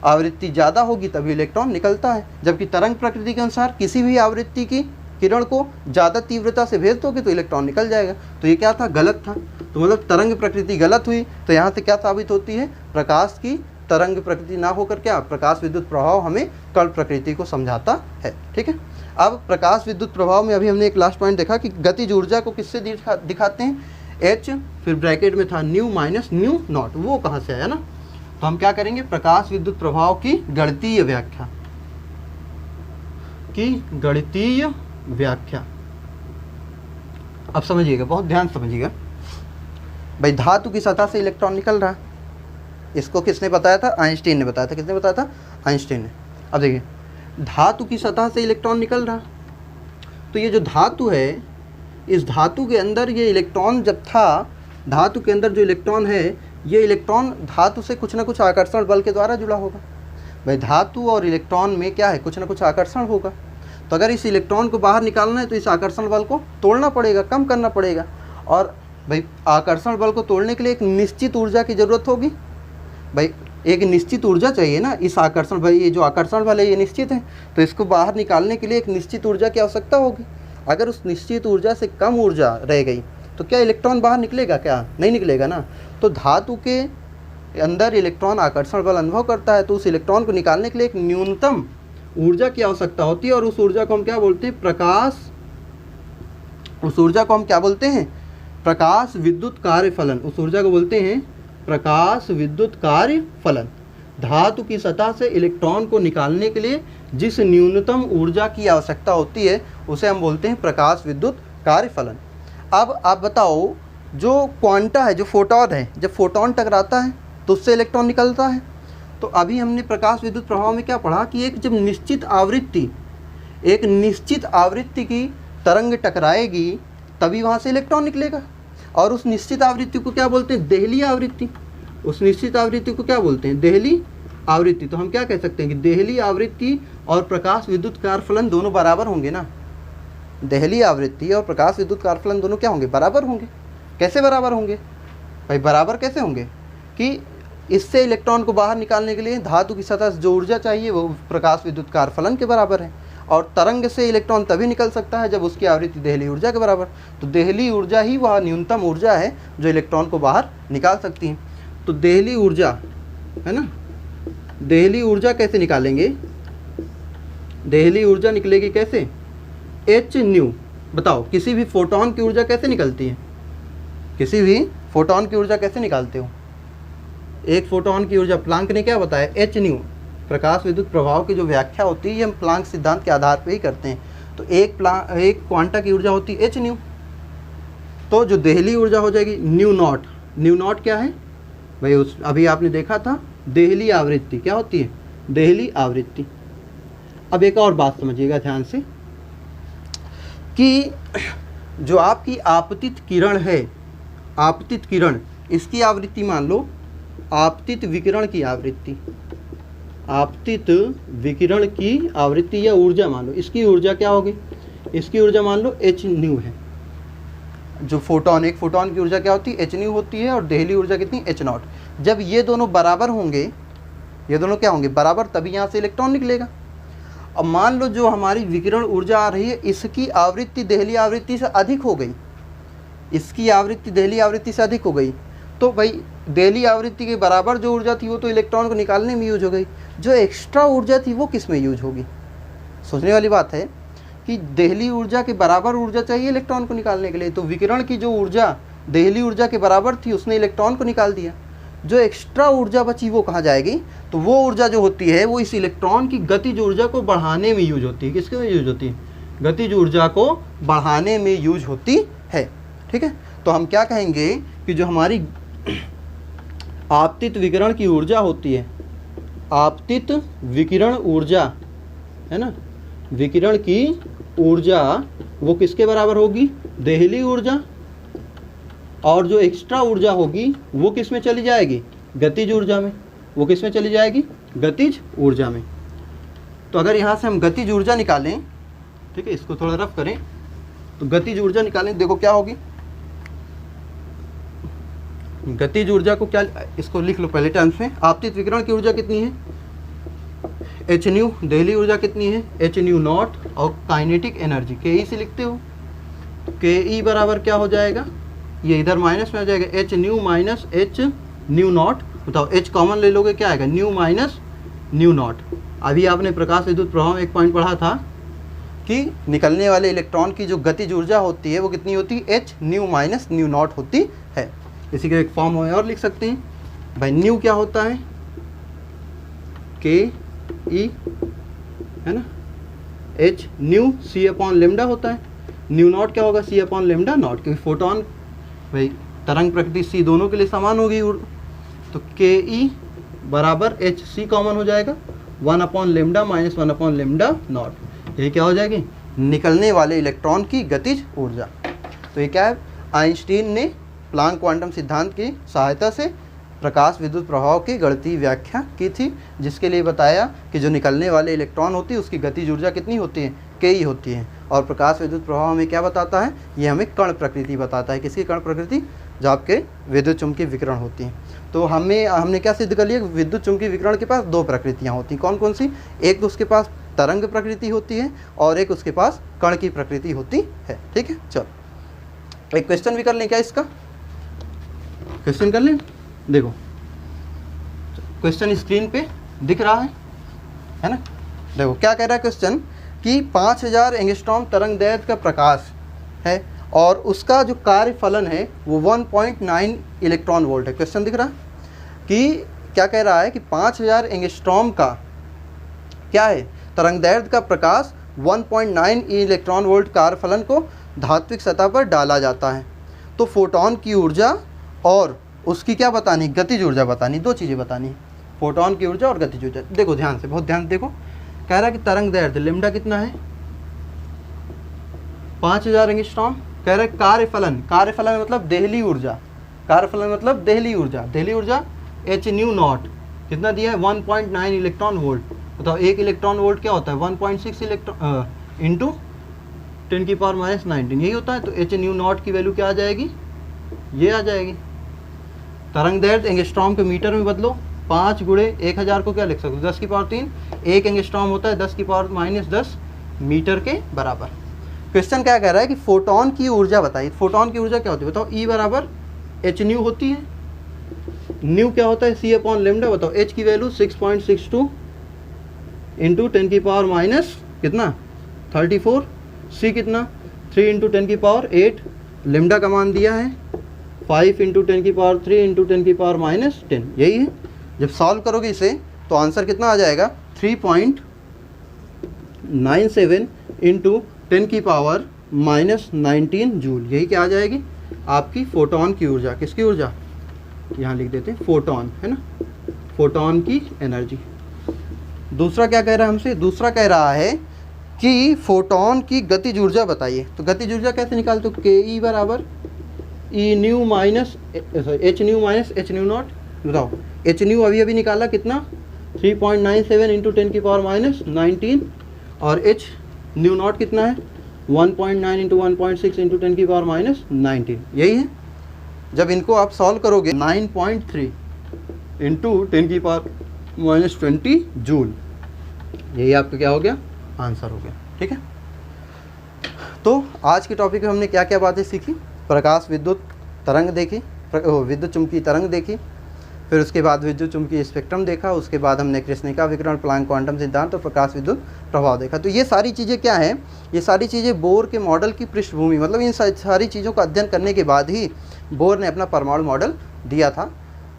आवृत्ति ज़्यादा होगी तभी इलेक्ट्रॉन निकलता है। जबकि तरंग प्रकृति के अनुसार किसी भी आवृत्ति की किरण को ज़्यादा तीव्रता से भेज दोगे तो इलेक्ट्रॉन निकल जाएगा। तो ये क्या था, गलत था। तो मतलब तरंग प्रकृति गलत हुई। तो यहाँ से क्या साबित होती है, प्रकाश की तरंग प्रकृति ना होकर क्या, प्रकाश विद्युत प्रभाव हमें कण प्रकृति को समझाता है, ठीक है। अब प्रकाश विद्युत प्रभाव में अभी हमने एक लास्ट पॉइंट देखा कि गतिज ऊर्जा को किससे दिखाते हैं, H, फिर ब्रैकेट में था न्यू माइनस न्यू नॉट, वो कहाँ से आया ना। तो हम क्या करेंगे, प्रकाश विद्युत प्रभाव की गणितीय व्याख्या, अब समझिएगा, बहुत ध्यान समझिएगा। भाई धातु की सतह से इलेक्ट्रॉन निकल रहा है, इसको किसने बताया था, आइंस्टीन ने बताया था। किसने बताया था, आइंस्टीन ने। अब देखिए, धातु की सतह से इलेक्ट्रॉन निकल रहा, तो ये जो धातु है, इस धातु के अंदर ये इलेक्ट्रॉन जब था, धातु के अंदर जो इलेक्ट्रॉन है, ये इलेक्ट्रॉन धातु से कुछ ना कुछ आकर्षण बल के द्वारा जुड़ा होगा। भाई धातु और इलेक्ट्रॉन में क्या है, कुछ ना कुछ आकर्षण होगा। तो अगर इस इलेक्ट्रॉन को बाहर निकालना है तो इस आकर्षण बल को तोड़ना पड़ेगा, कम करना पड़ेगा। और भाई आकर्षण बल को तोड़ने के लिए एक निश्चित ऊर्जा की ज़रूरत होगी। भाई एक निश्चित ऊर्जा चाहिए ना, इस आकर्षण, भाई ये जो आकर्षण बल है ये निश्चित है, तो इसको बाहर निकालने के लिए एक निश्चित ऊर्जा की आवश्यकता होगी। अगर उस निश्चित ऊर्जा से कम ऊर्जा रह गई तो क्या इलेक्ट्रॉन बाहर निकलेगा, क्या नहीं निकलेगा ना। तो धातु के अंदर इलेक्ट्रॉन आकर्षण बल अनुभव करता है, तो उस इलेक्ट्रॉन को निकालने के लिए एक न्यूनतम ऊर्जा की आवश्यकता होती है, और उस ऊर्जा को हम क्या बोलते हैं, प्रकाश, उस ऊर्जा को हम क्या बोलते हैं, प्रकाश विद्युत कार्य फलन। उस ऊर्जा को बोलते हैं प्रकाश विद्युत कार्य फलन। धातु की सतह से इलेक्ट्रॉन को निकालने के लिए जिस न्यूनतम ऊर्जा की आवश्यकता होती है उसे हम बोलते हैं प्रकाश विद्युत कार्य फलन। अब आप बताओ, जो क्वांटा है, जो फोटोन है, जब फोटोन टकराता है तो उससे इलेक्ट्रॉन निकलता है। तो अभी हमने प्रकाश विद्युत प्रभाव में क्या पढ़ा कि एक जब निश्चित आवृत्ति की तरंग टकराएगी तभी वहाँ से इलेक्ट्रॉन निकलेगा, और उस निश्चित आवृत्ति को क्या बोलते हैं, देहली आवृत्ति। उस निश्चित आवृत्ति को क्या बोलते हैं, देहली आवृत्ति। तो हम क्या कह सकते हैं कि देहली आवृत्ति और प्रकाश विद्युत कार्य फलन दोनों बराबर होंगे ना। देहली आवृत्ति और प्रकाश विद्युत कार्य फलन दोनों क्या होंगे, बराबर होंगे। कैसे बराबर होंगे, भाई बराबर कैसे होंगे कि इससे इलेक्ट्रॉन को बाहर निकालने के लिए धातु की सतह से जो ऊर्जा चाहिए वो प्रकाश विद्युत कार्य फलन के बराबर है, और तरंग से इलेक्ट्रॉन तभी निकल सकता है जब उसकी आवृत्ति देहली ऊर्जा के बराबर। तो देहली ऊर्जा ही वह न्यूनतम ऊर्जा है जो इलेक्ट्रॉन को बाहर निकाल सकती है। तो देहली ऊर्जा है ना, देहली ऊर्जा कैसे निकालेंगे, देहली ऊर्जा निकलेगी कैसे, एच न्यू। बताओ किसी भी फोटोन की ऊर्जा कैसे निकलती है, किसी भी फोटोन की ऊर्जा कैसे निकालते हो, एक फोटोन की ऊर्जा प्लांक ने क्या बताया, एच न्यू। प्रकाश विद्युत प्रभाव की जो व्याख्या होती है ये हम प्लांक सिद्धांत के आधार पर ही करते हैं। तो एक क्वांटा की ऊर्जा होती है एच न्यू, तो जो देहली ऊर्जा हो जाएगी न्यू नॉट। न्यू नॉट क्या है भाई, उस अभी आपने देखा था देहली आवृत्ति क्या होती है, देहली आवृत्ति। अब एक और बात समझिएगा ध्यान से कि जो आपकी आपतित किरण है, आपतित किरण, इसकी आवृत्ति मान लो आपतित विकिरण की आवृत्ति, आपतित विकिरण की आवृत्ति या ऊर्जा मान लो, इसकी ऊर्जा क्या होगी, इसकी ऊर्जा मान लो एच न्यू है। जो फोटोन, एक फोटोन की ऊर्जा क्या होती है, एच न्यू होती है, और देहली ऊर्जा कितनी, एच नॉट। जब ये दोनों बराबर होंगे, ये दोनों क्या होंगे, बराबर, तभी यहाँ से इलेक्ट्रॉन निकलेगा। अब मान लो जो हमारी विकिरण ऊर्जा आ रही है इसकी आवृत्ति देहली आवृत्ति से अधिक हो गई, इसकी आवृत्ति देहली आवृत्ति से अधिक हो गई, तो भाई देहली आवृत्ति के बराबर जो ऊर्जा थी वो तो इलेक्ट्रॉन को निकालने में यूज हो गई, जो एक्स्ट्रा ऊर्जा थी वो किस में यूज होगी। सोचने वाली बात है कि देहली ऊर्जा के बराबर ऊर्जा चाहिए इलेक्ट्रॉन को निकालने के लिए, तो विकिरण की जो ऊर्जा देहली ऊर्जा के बराबर थी उसने इलेक्ट्रॉन को निकाल दिया, जो एक्स्ट्रा ऊर्जा बची वो कहाँ जाएगी, तो वो ऊर्जा जो होती है वो इस इलेक्ट्रॉन की गतिज ऊर्जा को बढ़ाने में यूज होती है। किसके में यूज होती है, गतिज ऊर्जा को बढ़ाने में यूज होती है। ठीक है, तो हम क्या कहेंगे कि जो हमारी आपतित विकिरण की ऊर्जा होती है, आपतित विकिरण ऊर्जा है ना, विकिरण की ऊर्जा वो किसके बराबर होगी, देहली ऊर्जा, और जो एक्स्ट्रा ऊर्जा होगी वो किस में चली जाएगी, गतिज ऊर्जा में। वो किस में चली जाएगी, गतिज ऊर्जा में। तो अगर यहाँ से हम गतिज ऊर्जा निकालें, ठीक है, इसको थोड़ा रफ करें, तो गतिज ऊर्जा निकालें, देखो क्या होगी, गतिज ऊर्जा को क्या, इसको लिख लो पहले टर्म्स में। आपतित विकिरण की ऊर्जा कितनी है, एच न्यू, देहली ऊर्जा कितनी है, एच न्यू नॉट, और काइनेटिक एनर्जी के ई से लिखते हो, के ई बराबर क्या हो जाएगा, ये इधर माइनस में आ जाएगा, H nu minus h nu naught. बताओ एच कॉमन ले लोगे क्या आएगा, न्यू माइनस न्यू नॉट। अभी आपने प्रकाश विद्युत प्रभाव में एक पॉइंट पढ़ा था कि निकलने वाले इलेक्ट्रॉन की जो गतिज ऊर्जा होती है वो कितनी होती है, H nu minus new not होती है। इसी का एक फॉर्म और लिख सकते हैं भाई, न्यू क्या होता है, के ई है ना, एच न्यू सी अपॉन लेमडा होता है, न्यू नॉट क्या होगा, सी अपॉन लेमडा नॉट, क्योंकि फोटोन भाई तरंग प्रकृति सी दोनों के लिए समान होगी, तो के ई बराबर एच सी कॉमन हो जाएगा, 1 upon lambda minus 1 upon lambda naught. ये क्या हो जाएगी, निकलने वाले इलेक्ट्रॉन की गतिज ऊर्जा। तो ये क्या है, आइंस्टीन ने प्लांक क्वांटम सिद्धांत की सहायता से प्रकाश विद्युत प्रभाव की गणितीय व्याख्या की थी, जिसके लिए बताया कि जो निकलने वाले इलेक्ट्रॉन होती है उसकी गतिज ऊर्जा कितनी होती है, के ई होती है। और प्रकाश विद्युत प्रभाव हमें क्या बताता है, ये हमें कण प्रकृति बताता है। किसकी कण प्रकृति, जो आपके विद्युत चुंबकीय विकिरण होती हैं। तो हमने क्या सिद्ध कर लिया, विद्युत चुंबकीय विकिरण के पास दो प्रकृतियाँ होती हैं। कौन कौन सी, एक तो उसके पास तरंग प्रकृति होती है और एक उसके पास कण की प्रकृति होती है। ठीक है, चलो एक क्वेश्चन भी कर लें क्या, इसका क्वेश्चन कर लें। देखो क्वेश्चन स्क्रीन पे दिख रहा है ना, देखो क्या कह रहा है क्वेश्चन कि 5000 एंगस्ट्रॉम तरंग दैर्घ्य का प्रकाश है और उसका जो कार्य फलन है वो 1.9 इलेक्ट्रॉन वोल्ट है। क्वेश्चन दिख रहा है कि क्या कह रहा है कि 5000 एंगस्ट्रॉम का क्या है, तरंग दैर्घ्य का प्रकाश 1.9 इलेक्ट्रॉन वोल्ट कार्य फलन को धात्विक सतह पर डाला जाता है। तो फोटोन की ऊर्जा और उसकी क्या बतानी, गतिज ऊर्जा बतानी, दो चीज़ें बतानी है, फोटोन की ऊर्जा और गतिज ऊर्जा। देखो ध्यान से, बहुत ध्यान से देखो, कह रहा है कि तरंग दैर्घ्य लेमडा कितना है, 5000 एंगस्ट्रॉम। कह रहा है कार्यफलन, कार्यफलन मतलब देहली ऊर्जा, कार्यफलन मतलब देहली ऊर्जा, देहली ऊर्जा एच न्यू नॉट कितना दिया है, 1.9 इलेक्ट्रॉन वोल्ट। बताओ एक इलेक्ट्रॉन वोल्ट क्या होता है, 1.6 इलेक्ट्रॉन इंटू 10⁻⁻19 यही होता है। तो एच न्यू नॉट की वैल्यू क्या आ जाएगी, ये आ जाएगी। तरंग दैर्ध्य एंगस्ट्रॉम के मीटर में बदलो, 5 गुणे 1000 को क्या लिख सकते हो, 10 की पावर 3। 1 एंगस्ट्रॉम होता है 10 की पावर -10 मीटर के बराबर। क्वेश्चन क्या कह रहा है कि फोटोन की ऊर्जा बताइए। फोटोन की ऊर्जा क्या होती है बताओ। E बराबर एच न्यू होती है। न्यू क्या होता है, C/λ। बताओ H की वैल्यू 6.62 इंटू 10 की पावर माइनस कितना 34। C कितना 3 इंटू 10 की पावर 8। लेमडा का मान दिया है 5 इंटू 10 की पावर 3 इंटू 10 की पावर -10। यही है। जब सॉल्व करोगे इसे तो आंसर कितना आ जाएगा 3.97 इंटू 10 की पावर -19 जूल। यही क्या आ जाएगी आपकी फोटोन की ऊर्जा। किसकी ऊर्जा, यहाँ लिख देते हैं फोटोन, है ना, फोटोन की एनर्जी। दूसरा क्या कह रहा है हमसे, दूसरा कह रहा है कि फोटोन की गतिज ऊर्जा बताइए। तो गतिज ऊर्जा कैसे निकालते हो, के बराबर E nu minus h nu minus h nu naught. बताओ एच न्यू अभी निकाला कितना 3.97 इंटू 10 की पावर -19 और एच न्यू नॉट कितना है 1.9 इंटू 1.6 इंटू 10 की पावर -19। यही है। जब इनको आप सॉल्व करोगे 9.3 इंटू 10 की पावर -20 जूल, यही आपका क्या हो गया आंसर हो गया। ठीक है। तो आज के टॉपिक में हमने क्या क्या बातें सीखी। प्रकाश विद्युत तरंग देखी, विद्युत चुंबकीय तरंग देखी, फिर उसके बाद विद्युत चुंबकीय स्पेक्ट्रम देखा, उसके बाद हमने कृष्णिका विकिरण, प्लैंक क्वांटम सिद्धांत और प्रकाश विद्युत प्रभाव देखा। तो ये सारी चीज़ें क्या हैं, ये सारी चीज़ें बोर के मॉडल की पृष्ठभूमि, मतलब इन सारी चीज़ों का अध्ययन करने के बाद ही बोर ने अपना परमाणु मॉडल दिया था।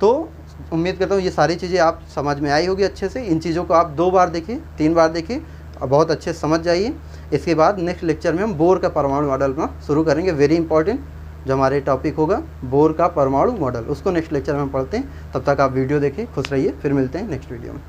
तो उम्मीद करता हूँ ये सारी चीज़ें आप समझ में आई होगी अच्छे से। इन चीज़ों को आप 2 बार देखिए, 3 बार देखिए, बहुत अच्छे से समझ जाइए। इसके बाद नेक्स्ट लेक्चर में हम बोर का परमाणु मॉडल अपना शुरू करेंगे। वेरी इंपॉर्टेंट जो हमारे टॉपिक होगा बोर का परमाणु मॉडल, उसको नेक्स्ट लेक्चर में पढ़ते हैं। तब तक आप वीडियो देखिए, खुश रहिए, फिर मिलते हैं नेक्स्ट वीडियो में।